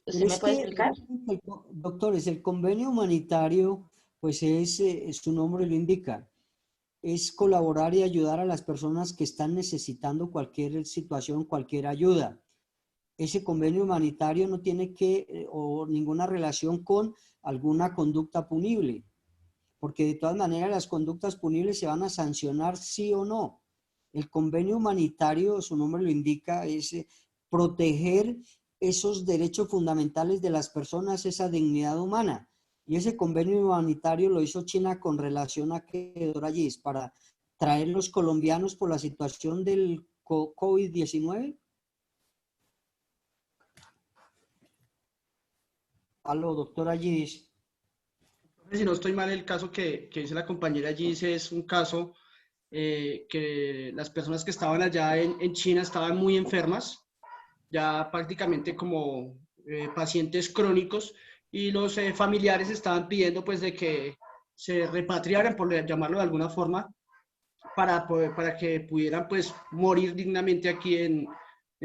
P: ¿Usted me puede explicar?
A: Doctores, el convenio humanitario, pues su nombre lo indica, es colaborar y ayudar a las personas que están necesitando cualquier situación, cualquier ayuda. Ese convenio humanitario no tiene ninguna relación con alguna conducta punible, porque de todas maneras las conductas punibles se van a sancionar sí o no. El convenio humanitario, su nombre lo indica, es proteger esos derechos fundamentales de las personas, esa dignidad humana. Y ese convenio humanitario lo hizo China con relación a que allí para traer los colombianos por la situación del COVID-19. Aló, doctora Gidis.
H: Si no estoy mal, el caso que dice la compañera Gis es un caso que las personas que estaban allá en China estaban muy enfermas, ya prácticamente como pacientes crónicos, y los familiares estaban pidiendo pues de que se repatriaran, por llamarlo de alguna forma, para que pudieran pues morir dignamente aquí en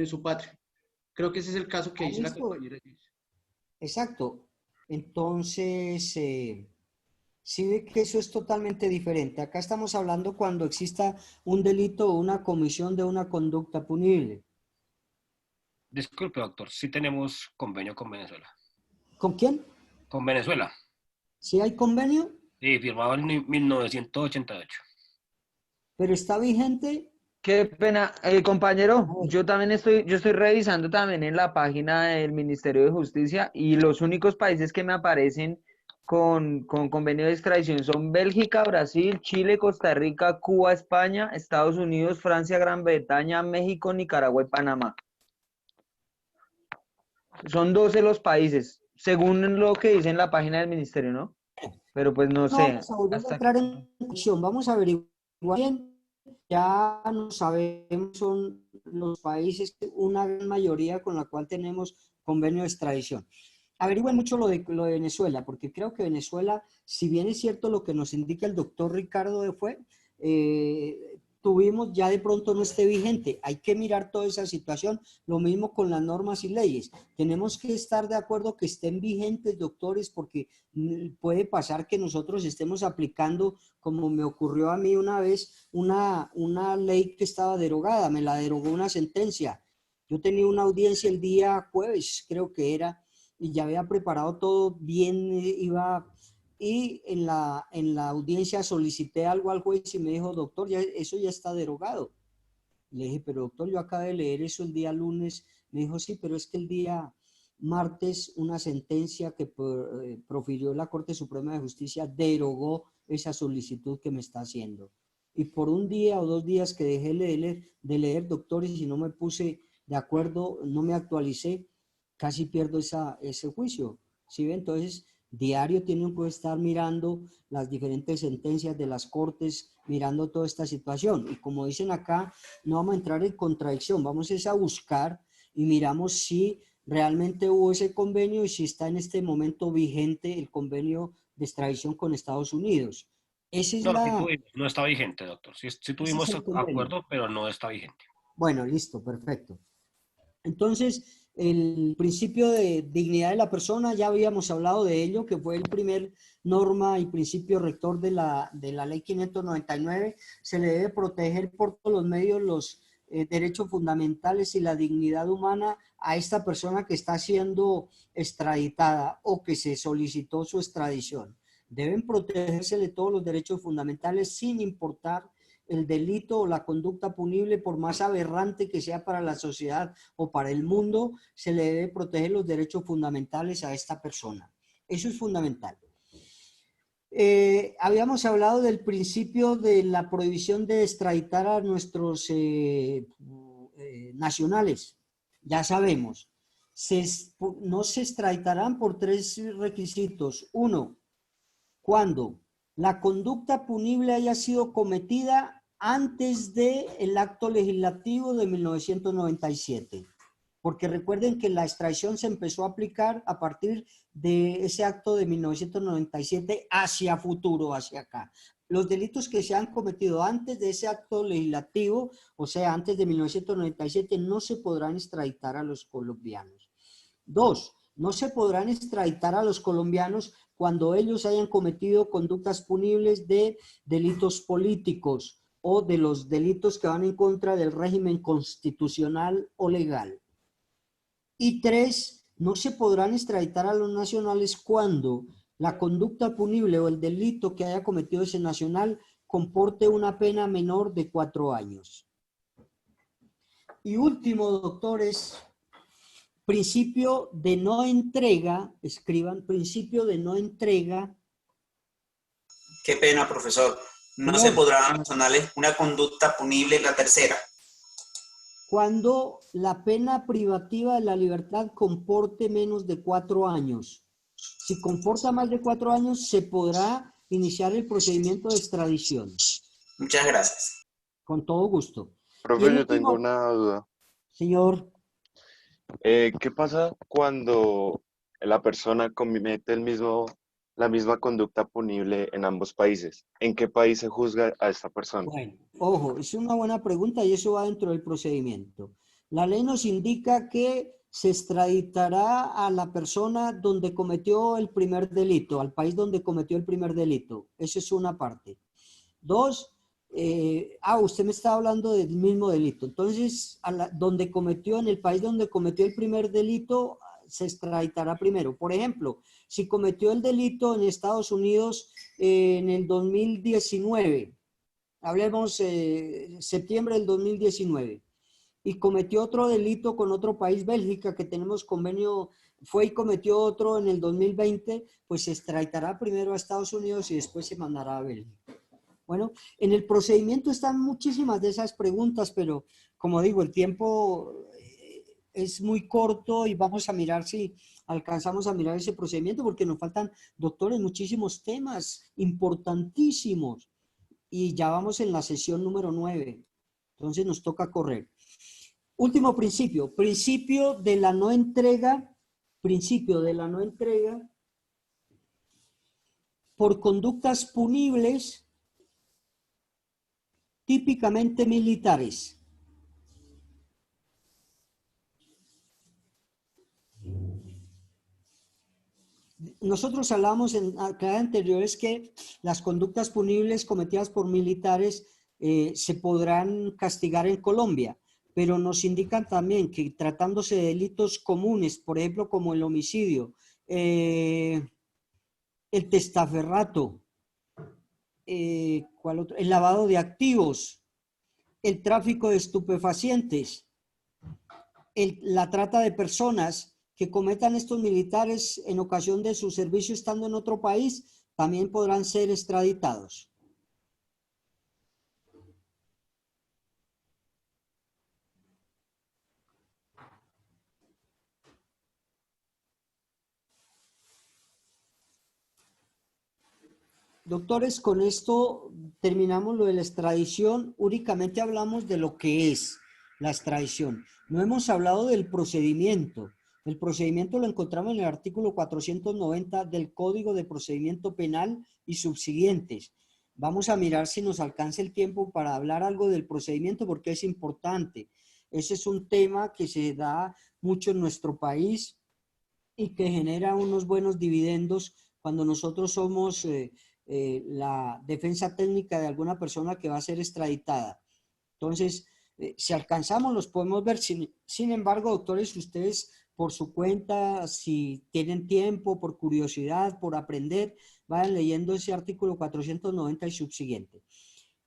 H: su patria. Creo que ese es el caso que dice la compañera.
A: Exacto. Entonces, sí ve que eso es totalmente diferente. Acá estamos hablando cuando exista un delito o una comisión de una conducta punible.
I: Disculpe, doctor, sí tenemos convenio con Venezuela.
A: ¿Con quién?
I: Con Venezuela.
A: ¿Sí hay convenio?
I: Sí, firmado en 1988.
A: ¿Pero está vigente?
F: Qué pena, compañero, yo estoy revisando también en la página del Ministerio de Justicia y los únicos países que me aparecen con convenio de extradición son Bélgica, Brasil, Chile, Costa Rica, Cuba, España, Estados Unidos, Francia, Gran Bretaña, México, Nicaragua y Panamá. Son 12 los países, según lo que dice en la página del Ministerio, ¿no? Pero pues no sé.
A: Vamos a volver a entrar en acción, vamos a averiguar bien. Ya no sabemos, son los países, una gran mayoría con la cual tenemos convenio de extradición. Averigüen mucho lo de Venezuela, porque creo que Venezuela, si bien es cierto lo que nos indica el doctor Ricardo tuvimos ya de pronto no esté vigente. Hay que mirar toda esa situación, lo mismo con las normas y leyes. Tenemos que estar de acuerdo que estén vigentes, doctores, porque puede pasar que nosotros estemos aplicando, como me ocurrió a mí una vez, una ley que estaba derogada, me la derogó una sentencia. Yo tenía una audiencia el día jueves, creo que era, y ya había preparado todo bien, y en la audiencia solicité algo al juez y me dijo, doctor, eso ya está derogado. Le dije, pero doctor, yo acabé de leer eso el día lunes. Me dijo, sí, pero es que el día martes una sentencia que profirió la Corte Suprema de Justicia derogó esa solicitud que me está haciendo. Y por un día o 2 días que dejé de leer, doctor, y si no me puse de acuerdo, no me actualicé, casi pierdo ese juicio. ¿Sí ve? Entonces, diario tienen que estar mirando las diferentes sentencias de las cortes, mirando toda esta situación. Y como dicen acá, no vamos a entrar en contradicción, vamos a buscar y miramos si realmente hubo ese convenio y si está en este momento vigente el convenio de extradición con Estados Unidos. Esa es
I: no está vigente, doctor. Sí tuvimos acuerdo, pero no está vigente.
A: Bueno, listo, perfecto. Entonces, el principio de dignidad de la persona, ya habíamos hablado de ello, que fue el primer norma y principio rector de la ley 599. Se le debe proteger por todos los medios los derechos fundamentales y la dignidad humana a esta persona que está siendo extraditada o que se solicitó su extradición. Deben protegérsele todos los derechos fundamentales sin importar el delito o la conducta punible, por más aberrante que sea para la sociedad o para el mundo, se le debe proteger los derechos fundamentales a esta persona. Eso es fundamental. Habíamos hablado del principio de la prohibición de extraditar a nuestros nacionales. Ya sabemos, no se extraditarán por 3 requisitos. 1, cuando la conducta punible haya sido cometida antes del acto legislativo de 1997. Porque recuerden que la extradición se empezó a aplicar a partir de ese acto de 1997 hacia futuro, hacia acá. Los delitos que se han cometido antes de ese acto legislativo, o sea, antes de 1997, no se podrán extraditar a los colombianos. 2, no se podrán extraditar a los colombianos cuando ellos hayan cometido conductas punibles de delitos políticos o de los delitos que van en contra del régimen constitucional o legal. Y 3, no se podrán extraditar a los nacionales cuando la conducta punible o el delito que haya cometido ese nacional comporte una pena menor de 4 años. Y último, doctores, principio de no entrega, escriban, principio de no entrega.
M: Qué pena, profesor. No se podrá a los nacionales una conducta punible, la tercera.
A: Cuando la pena privativa de la libertad comporte menos de 4 años. Si comporta más de 4 años, se podrá iniciar el procedimiento de extradición.
M: Muchas gracias.
A: Con todo gusto. Y
O: Profe,
A: el
O: yo tengo
A: último,
O: una duda.
A: señor,
O: ¿Qué pasa cuando la persona comete la misma conducta punible en ambos países? ¿En qué país se juzga a esta persona?
A: bueno, ojo, es una buena pregunta y eso va dentro del procedimiento. La ley nos indica que se extraditará a la persona donde cometió el primer delito, al país donde cometió el primer delito. Esa es una parte. Dos, usted me está hablando del mismo delito. Entonces, donde cometió, en el país donde cometió el primer delito, se extraditará primero. Por ejemplo, si cometió el delito en Estados Unidos en el 2019, hablemos septiembre del 2019, y cometió otro delito con otro país, Bélgica, que tenemos convenio, fue y cometió otro en el 2020, pues se extraditará primero a Estados Unidos y después se mandará a Bélgica. Bueno, en el procedimiento están muchísimas de esas preguntas, pero como digo, el tiempo es muy corto y vamos a mirar si alcanzamos a mirar ese procedimiento porque nos faltan, doctores, muchísimos temas importantísimos y ya vamos en la sesión número 9, entonces nos toca correr. Último principio, principio de la no entrega por conductas punibles típicamente militares. Nosotros hablamos en clases anteriores que las conductas punibles cometidas por militares se podrán castigar en Colombia, pero nos indican también que tratándose de delitos comunes, por ejemplo, como el homicidio, el testaferrato, ¿cuál otro? El lavado de activos, el tráfico de estupefacientes, la trata de personas que cometan estos militares en ocasión de su servicio estando en otro país, también podrán ser extraditados. Doctores, con esto terminamos lo de la extradición. Únicamente hablamos de lo que es la extradición. No hemos hablado del procedimiento. El procedimiento lo encontramos en el artículo 490 del Código de Procedimiento Penal y subsiguientes. Vamos a mirar si nos alcanza el tiempo para hablar algo del procedimiento porque es importante. Ese es un tema que se da mucho en nuestro país y que genera unos buenos dividendos cuando nosotros somos la defensa técnica de alguna persona que va a ser extraditada. Entonces, si alcanzamos, los podemos ver. Sin embargo, doctores, ustedes por su cuenta, si tienen tiempo, por curiosidad, por aprender, vayan leyendo ese artículo 490 y subsiguiente.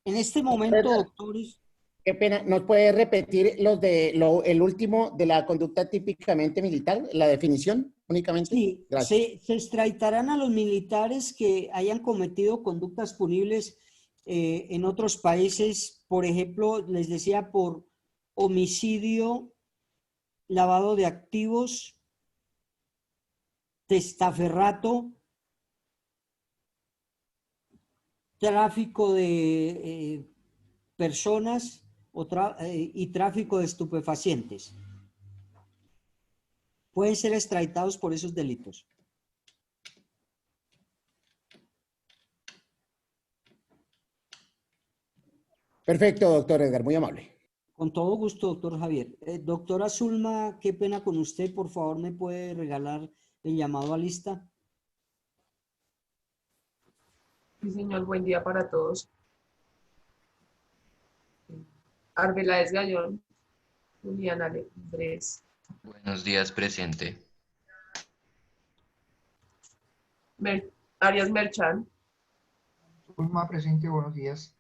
A: En este momento, doctores...
G: Qué pena, ¿nos puede repetir el último de la conducta típicamente militar, la definición únicamente?
A: Sí,
G: gracias.
A: se extraditarán a los militares que hayan cometido conductas punibles en otros países, por ejemplo, les decía, por homicidio, lavado de activos, testaferrato, tráfico de personas y tráfico de estupefacientes. Pueden ser extraditados por esos delitos.
G: Perfecto, doctor Edgar, muy amable.
A: Con todo gusto, doctor Javier. Doctora Zulma, qué pena con usted. Por favor, ¿me puede regalar el llamado a lista?
Q: Sí, señor. Buen día para todos. Arbeláez Gallón, Julián Andrés.
R: Buenos días, presente.
Q: Arias Merchán.
S: Zulma, presente, buenos días.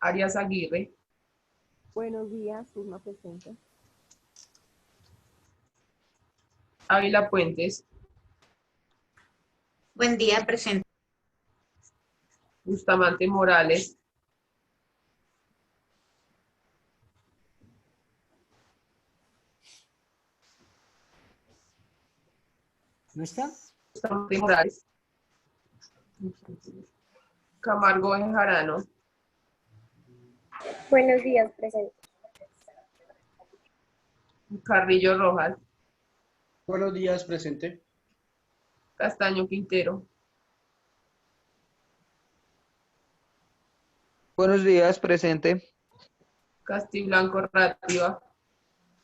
Q: Arias Aguirre.
T: Buenos días, Zulma, presente.
Q: Ávila Puentes.
J: Buen día, presente.
Q: Bustamante Morales.
A: ¿No está?
Q: Bustamante Morales. Camargo Bejarano.
U: Buenos días, presente.
Q: Carrillo Rojas,
H: Buenos días, presente.
Q: Castaño Quintero,
F: Buenos días, presente.
Q: Castiblanco Rátiva,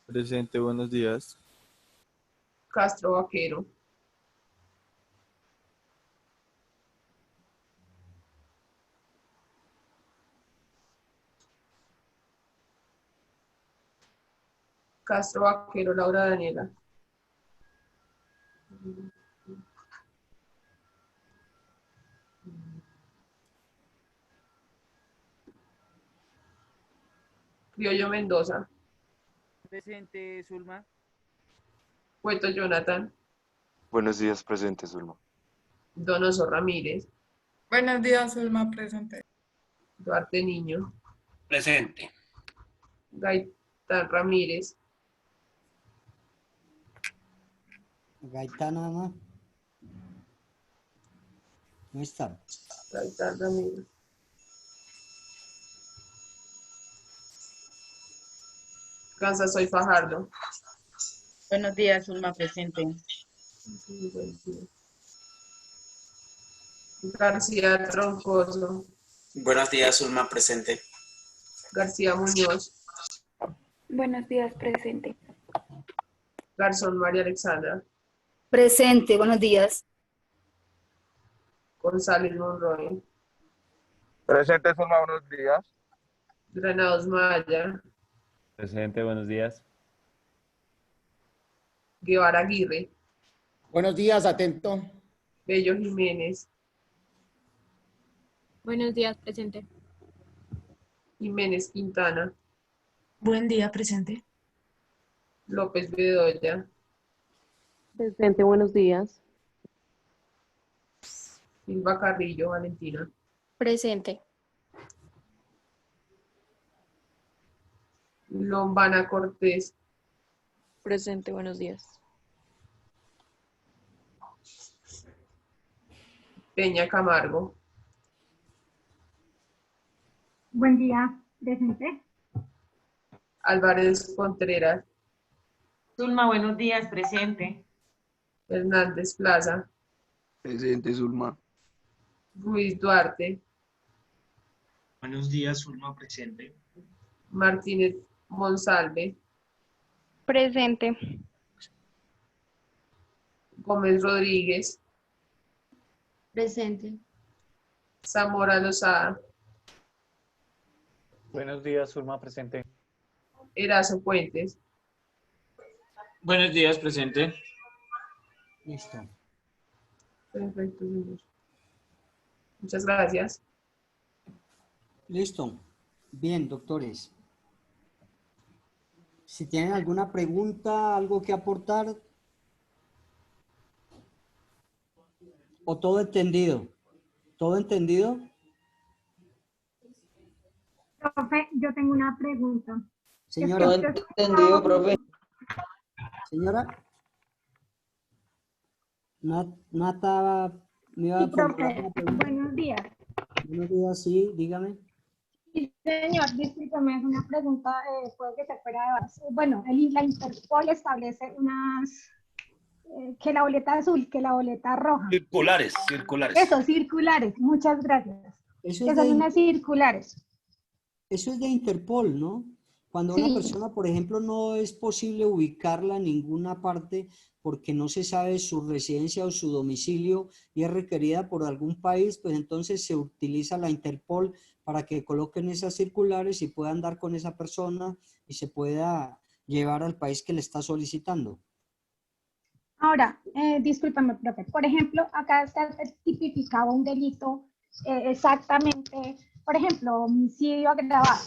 V: Presente, buenos días.
Q: Castro Vaquero, Castro Vaquero Laura Daniela, Criollo Mendoza,
W: Presente, Zulma.
Q: Cueto Jonathan,
O: Buenos días, presente, Zulma.
Q: Donoso Ramírez,
K: Buenos días, Zulma, presente.
Q: Duarte Niño,
I: Presente.
Q: Gaitán Ramírez,
A: Gaitán nada más. No está.
Q: Gaitán Ramírez, Kansas Soy Fajardo,
P: Buenos días, Zulma, presente.
Q: García Troncoso,
M: Buenos días, Zulma, presente.
Q: García Muñoz,
U: Buenos días, presente.
Q: Garzón María Alexandra,
X: Presente, buenos días.
Q: González Monroy,
Y: Presente, Zulma, buenos días.
Q: Granados Maya,
V: Presente, buenos días.
Q: Guevara Aguirre,
G: Buenos días, atento.
Q: Bello Jiménez,
U: Buenos días, presente.
Q: Jiménez Quintana,
K: Buen día, presente.
Q: López Bedoya,
T: Presente, buenos días.
Q: Silva Carrillo Valentina,
U: Presente.
Q: Lombana Cortés,
T: Presente, buenos días.
Q: Peña Camargo,
C: Buen día, presente.
Q: Álvarez Contreras,
B: Zulma, buenos días, presente.
Q: Hernández Plaza,
F: Presente, Zulma.
Q: Ruiz Duarte,
L: Buenos días, Zulma, presente.
Q: Martínez Monsalve,
U: Presente.
Q: Gómez Rodríguez,
N: Presente.
Q: Zamora Lozada,
V: Buenos días, Zulma, presente.
Q: Erazo Puentes,
V: Buenos días, presente.
A: Listo.
Q: Perfecto, señor. Muchas gracias.
A: Listo. Bien, doctores. Si tienen alguna pregunta, algo que aportar. ¿O todo entendido? ¿Todo entendido?
C: Profe, yo tengo una pregunta.
A: Señora.
F: Todo entendido, profe.
A: Señora. Nata, me iba a
C: Sí,
A: formular
C: profe,
A: una pregunta.
C: buenos días.
A: Buenos días, sí, dígame.
C: Sí, señor, discúlpeme, es una pregunta, puede que se fuera de base. Bueno, la Interpol establece que la boleta azul, que la boleta roja.
I: Circulares, circulares.
C: Eso, circulares, muchas gracias.
A: Eso
C: Que
A: es
C: son
A: de,
C: unas circulares.
A: eso es de Interpol, ¿no? Cuando
C: Sí.
A: una persona, por ejemplo, no es posible ubicarla en ninguna parte porque no se sabe su residencia o su domicilio y es requerida por algún país, pues entonces se utiliza la Interpol para que coloquen esas circulares y puedan dar con esa persona y se pueda llevar al país que le está solicitando.
C: Ahora, discúlpame, profe. Por ejemplo, acá está tipificado un delito exactamente, por ejemplo, homicidio agravado.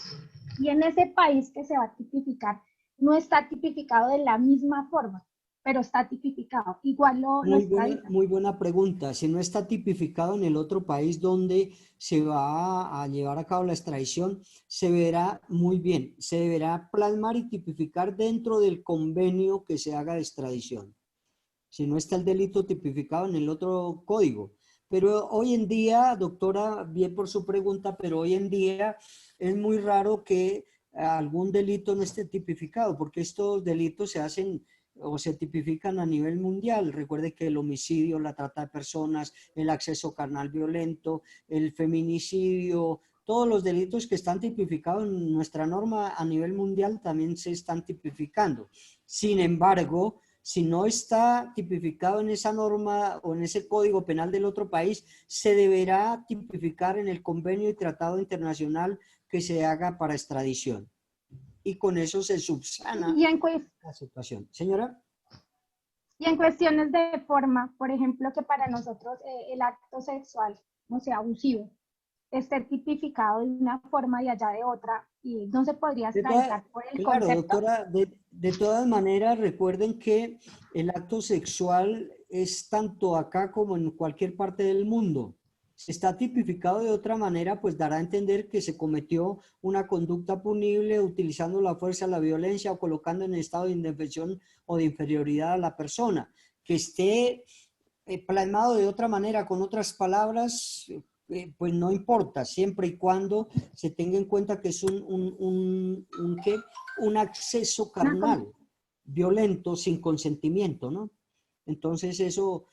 C: Y en ese país que se va a tipificar, no está tipificado de la misma forma, pero está tipificado. Igual lo extraditan.
A: Muy buena pregunta. Si no está tipificado en el otro país donde se va a llevar a cabo la extradición, se verá muy bien. Se deberá plasmar y tipificar dentro del convenio que se haga de extradición. Si no está el delito tipificado en el otro código. Pero hoy en día, doctora, bien por su pregunta, pero hoy en día es muy raro que algún delito no esté tipificado, porque estos delitos se hacen o se tipifican a nivel mundial. Recuerde que el homicidio, la trata de personas, el acceso carnal violento, el feminicidio, todos los delitos que están tipificados en nuestra norma a nivel mundial también se están tipificando. Sin embargo, si no está tipificado en esa norma o en ese código penal del otro país, se deberá tipificar en el convenio y tratado internacional que se haga para extradición. Y con eso se subsana la situación. Señora.
C: Y en cuestiones de forma, por ejemplo, que para nosotros el acto sexual, o sea, abusivo, esté tipificado de una forma y allá de otra, y no se podría extraditar por el
A: claro,
C: concepto.
A: doctora, de todas maneras, recuerden que el acto sexual es tanto acá como en cualquier parte del mundo. Si está tipificado de otra manera, pues dará a entender que se cometió una conducta punible utilizando la fuerza, la violencia o colocando en estado de indefensión o de inferioridad a la persona. Que esté plasmado de otra manera, con otras palabras, pues no importa, siempre y cuando se tenga en cuenta que es un acceso carnal, violento, sin consentimiento, ¿no? Entonces eso,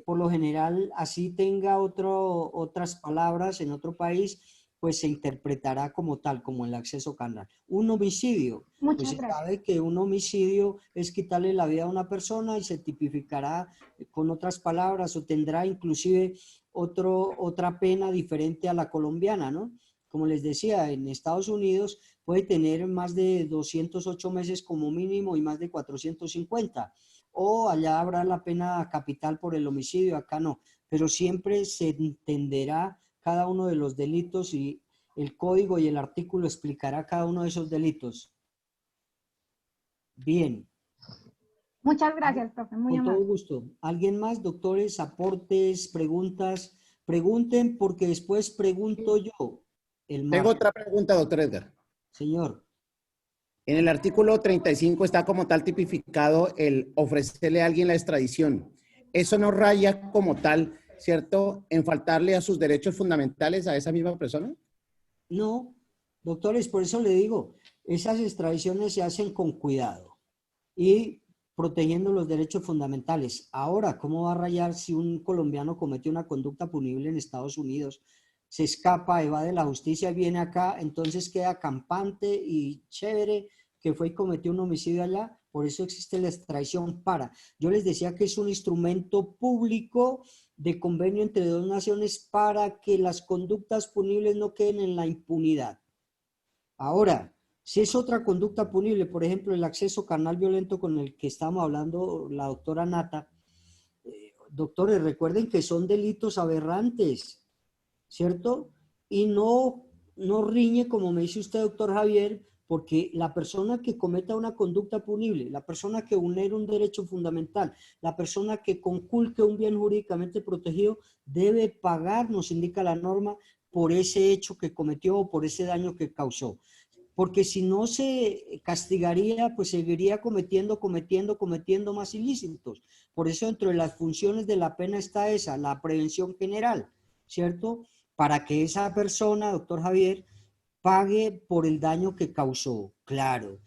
A: por lo general, así tenga otras palabras en otro país, pues se interpretará como tal, como el acceso carnal. Un homicidio, pues se sabe que un homicidio es quitarle la vida a una persona y se tipificará con otras palabras o tendrá inclusive otra pena diferente a la colombiana, ¿no? Como les decía, en Estados Unidos puede tener más de 208 meses como mínimo y más de 450. O allá habrá la pena capital por el homicidio, acá no. Pero siempre se entenderá cada uno de los delitos y el código y el artículo explicará cada uno de esos delitos. Bien.
C: Muchas gracias, profe. Muy
A: Con
C: amable.
A: todo gusto. ¿Alguien más, doctores, aportes, preguntas? Pregunten porque después pregunto yo.
G: Tengo otra pregunta, doctor Edgar.
A: Señor.
G: En el artículo 35 está como tal tipificado el ofrecerle a alguien la extradición. Eso no raya como tal, ¿cierto?, en faltarle a sus derechos fundamentales a esa misma persona.
A: No, doctores, por eso le digo, esas extradiciones se hacen con cuidado y protegiendo los derechos fundamentales. Ahora, ¿cómo va a rayar si un colombiano comete una conducta punible en Estados Unidos, se escapa, evade la justicia y viene acá, entonces queda campante y chévere que fue y cometió un homicidio allá? Por eso existe la extradición para. Yo les decía que es un instrumento público de convenio entre dos naciones para que las conductas punibles no queden en la impunidad. Ahora, si es otra conducta punible, por ejemplo, el acceso carnal violento con el que estamos hablando la doctora Nata, doctores, recuerden que son delitos aberrantes, ¿cierto? Y no riñe, como me dice usted, doctor Javier, porque la persona que cometa una conducta punible, la persona que vulnera un derecho fundamental, la persona que conculque un bien jurídicamente protegido, debe pagar, nos indica la norma, por ese hecho que cometió o por ese daño que causó. Porque si no se castigaría, pues seguiría cometiendo más ilícitos. Por eso dentro de las funciones de la pena está esa, la prevención general, ¿cierto? Para que esa persona, doctor Javier, pague por el daño que causó, claro,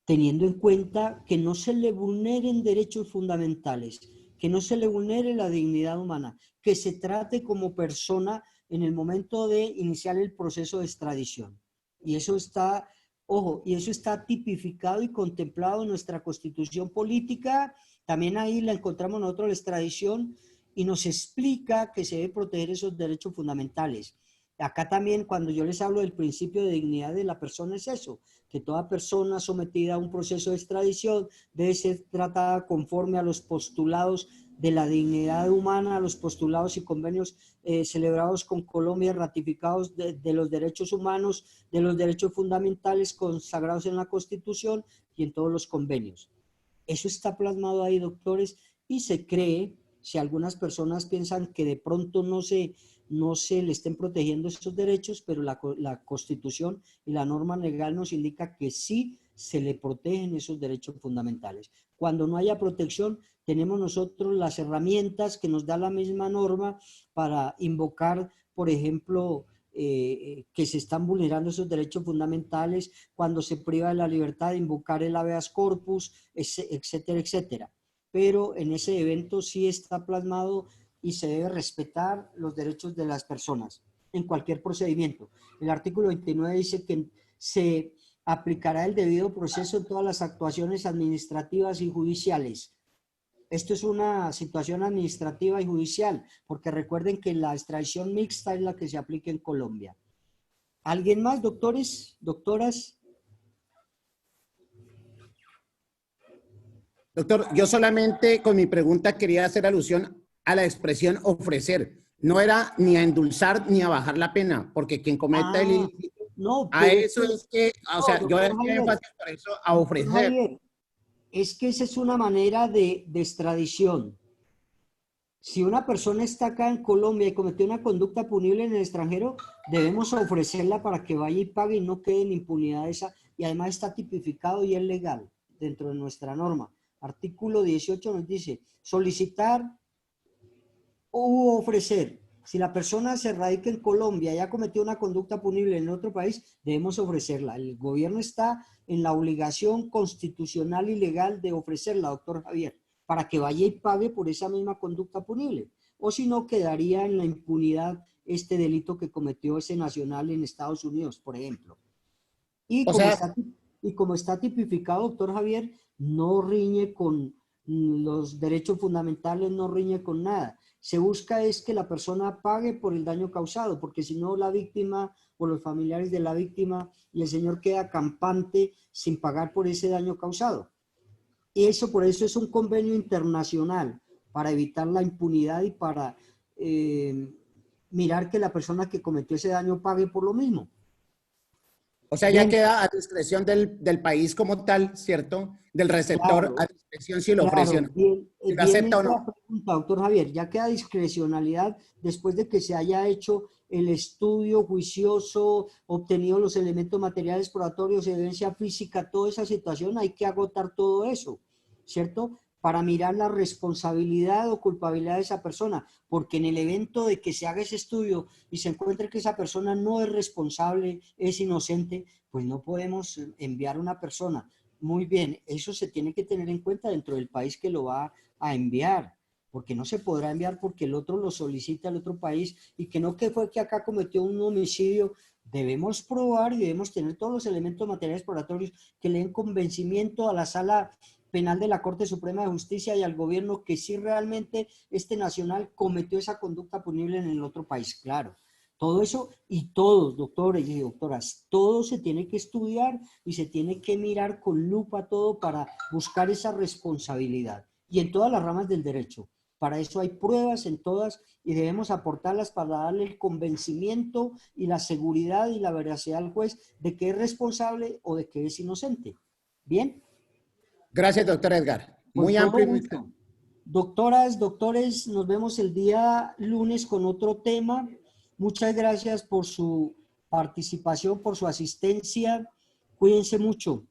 A: teniendo en cuenta que no se le vulneren derechos fundamentales, que no se le vulnere la dignidad humana, que se trate como persona en el momento de iniciar el proceso de extradición. Y eso está, ojo, y eso está tipificado y contemplado en nuestra Constitución política. También ahí la encontramos nosotros, la extradición, y nos explica que se debe proteger esos derechos fundamentales. Acá también, cuando yo les hablo del principio de dignidad de la persona, es eso, que toda persona sometida a un proceso de extradición debe ser tratada conforme a los postulados de la dignidad humana, a los postulados y convenios celebrados con Colombia, ratificados de los derechos humanos, de los derechos fundamentales consagrados en la Constitución y en todos los convenios. Eso está plasmado ahí, doctores, y se cree, si algunas personas piensan que de pronto no se le estén protegiendo esos derechos, pero la Constitución y la norma legal nos indica que sí se le protegen esos derechos fundamentales. Cuando no haya protección, tenemos nosotros las herramientas que nos da la misma norma para invocar, por ejemplo, que se están vulnerando esos derechos fundamentales, cuando se priva de la libertad de invocar el habeas corpus, etcétera, etcétera. Pero en ese evento sí está plasmado y se debe respetar los derechos de las personas en cualquier procedimiento. El artículo 29 dice que se aplicará el debido proceso en todas las actuaciones administrativas y judiciales. Esto es una situación administrativa y judicial, porque recuerden que la extradición mixta es la que se aplica en Colombia. ¿Alguien más, doctores, doctoras?
G: Doctor, yo solamente con mi pregunta quería hacer alusión a la expresión ofrecer. No era ni a endulzar ni a bajar la pena, porque quien cometa el ilícito,
A: no,
G: a eso es que, o sea, yo
A: doctor
G: hacía
A: Javier,
G: énfasis por eso a ofrecer.
A: Javier, es que esa es una manera de extradición. Si una persona está acá en Colombia y cometió una conducta punible en el extranjero, debemos ofrecerla para que vaya y pague y no quede en impunidad esa, y además está tipificado y es legal dentro de nuestra norma. Artículo 18 nos dice, solicitar o ofrecer. Si la persona se radica en Colombia y ha cometido una conducta punible en otro país, debemos ofrecerla. El gobierno está en la obligación constitucional y legal de ofrecerla, doctor Javier, para que vaya y pague por esa misma conducta punible. O si no, quedaría en la impunidad este delito que cometió ese nacional en Estados Unidos, por ejemplo. Y como está tipificado, doctor Javier, no riñe con los derechos fundamentales, no riñe con nada. Se busca es que la persona pague por el daño causado, porque si no la víctima o los familiares de la víctima y el señor queda campante sin pagar por ese daño causado. Y eso, por eso es un convenio internacional, para evitar la impunidad y para mirar que la persona que cometió ese daño pague por lo mismo.
G: O sea, ya queda a discreción del país como tal, ¿cierto? Del receptor,
A: Claro,
G: a discreción si lo
A: claro,
G: ofrecen.
A: bien,
G: Si lo
A: bien
G: acepta o
A: esa
G: no.
A: pregunta, doctor Javier, ya queda discrecionalidad después de que se haya hecho el estudio juicioso, obtenido los elementos materiales probatorios, evidencia física, toda esa situación, hay que agotar todo eso, ¿cierto? Para mirar la responsabilidad o culpabilidad de esa persona, porque en el evento de que se haga ese estudio y se encuentre que esa persona no es responsable, es inocente, pues no podemos enviar a una persona. Muy bien, eso se tiene que tener en cuenta dentro del país que lo va a enviar, porque no se podrá enviar porque el otro lo solicita al otro país y que no que fue que acá cometió un homicidio. Debemos probar y debemos tener todos los elementos materiales probatorios que le den convencimiento a la Sala Penal de la Corte Suprema de Justicia y al gobierno que sí realmente este nacional cometió esa conducta punible en el otro país, claro. Todo eso y todos, doctores y doctoras, todo se tiene que estudiar y se tiene que mirar con lupa todo para buscar esa responsabilidad. Y en todas las ramas del derecho. Para eso hay pruebas en todas y debemos aportarlas para darle el convencimiento y la seguridad y la veracidad al juez de que es responsable o de que es inocente. ¿Bien?
G: Gracias, doctor Edgar.
A: Con
G: Muy
A: todo
G: amplio y muy
A: gusto.
G: claro.
A: Doctoras, doctores, nos vemos el día lunes con otro tema. Muchas gracias por su participación, por su asistencia. Cuídense mucho.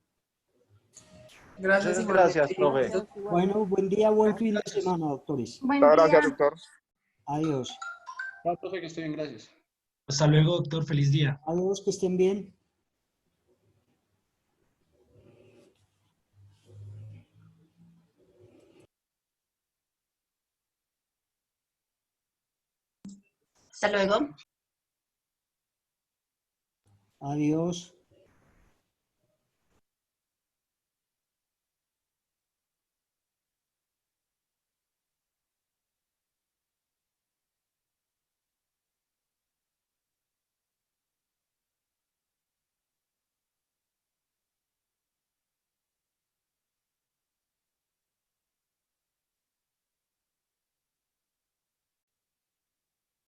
Q: Gracias,
V: Muchas gracias, profe.
A: Bueno, buen día, buen fin de semana, doctores.
C: Buen
Y: Gracias,
C: día.
Y: doctor.
A: Adiós.
H: Chao, profe, que estén bien, gracias.
L: Hasta luego, doctor. Feliz día.
A: Adiós, que estén bien.
K: Hasta luego.
A: Adiós.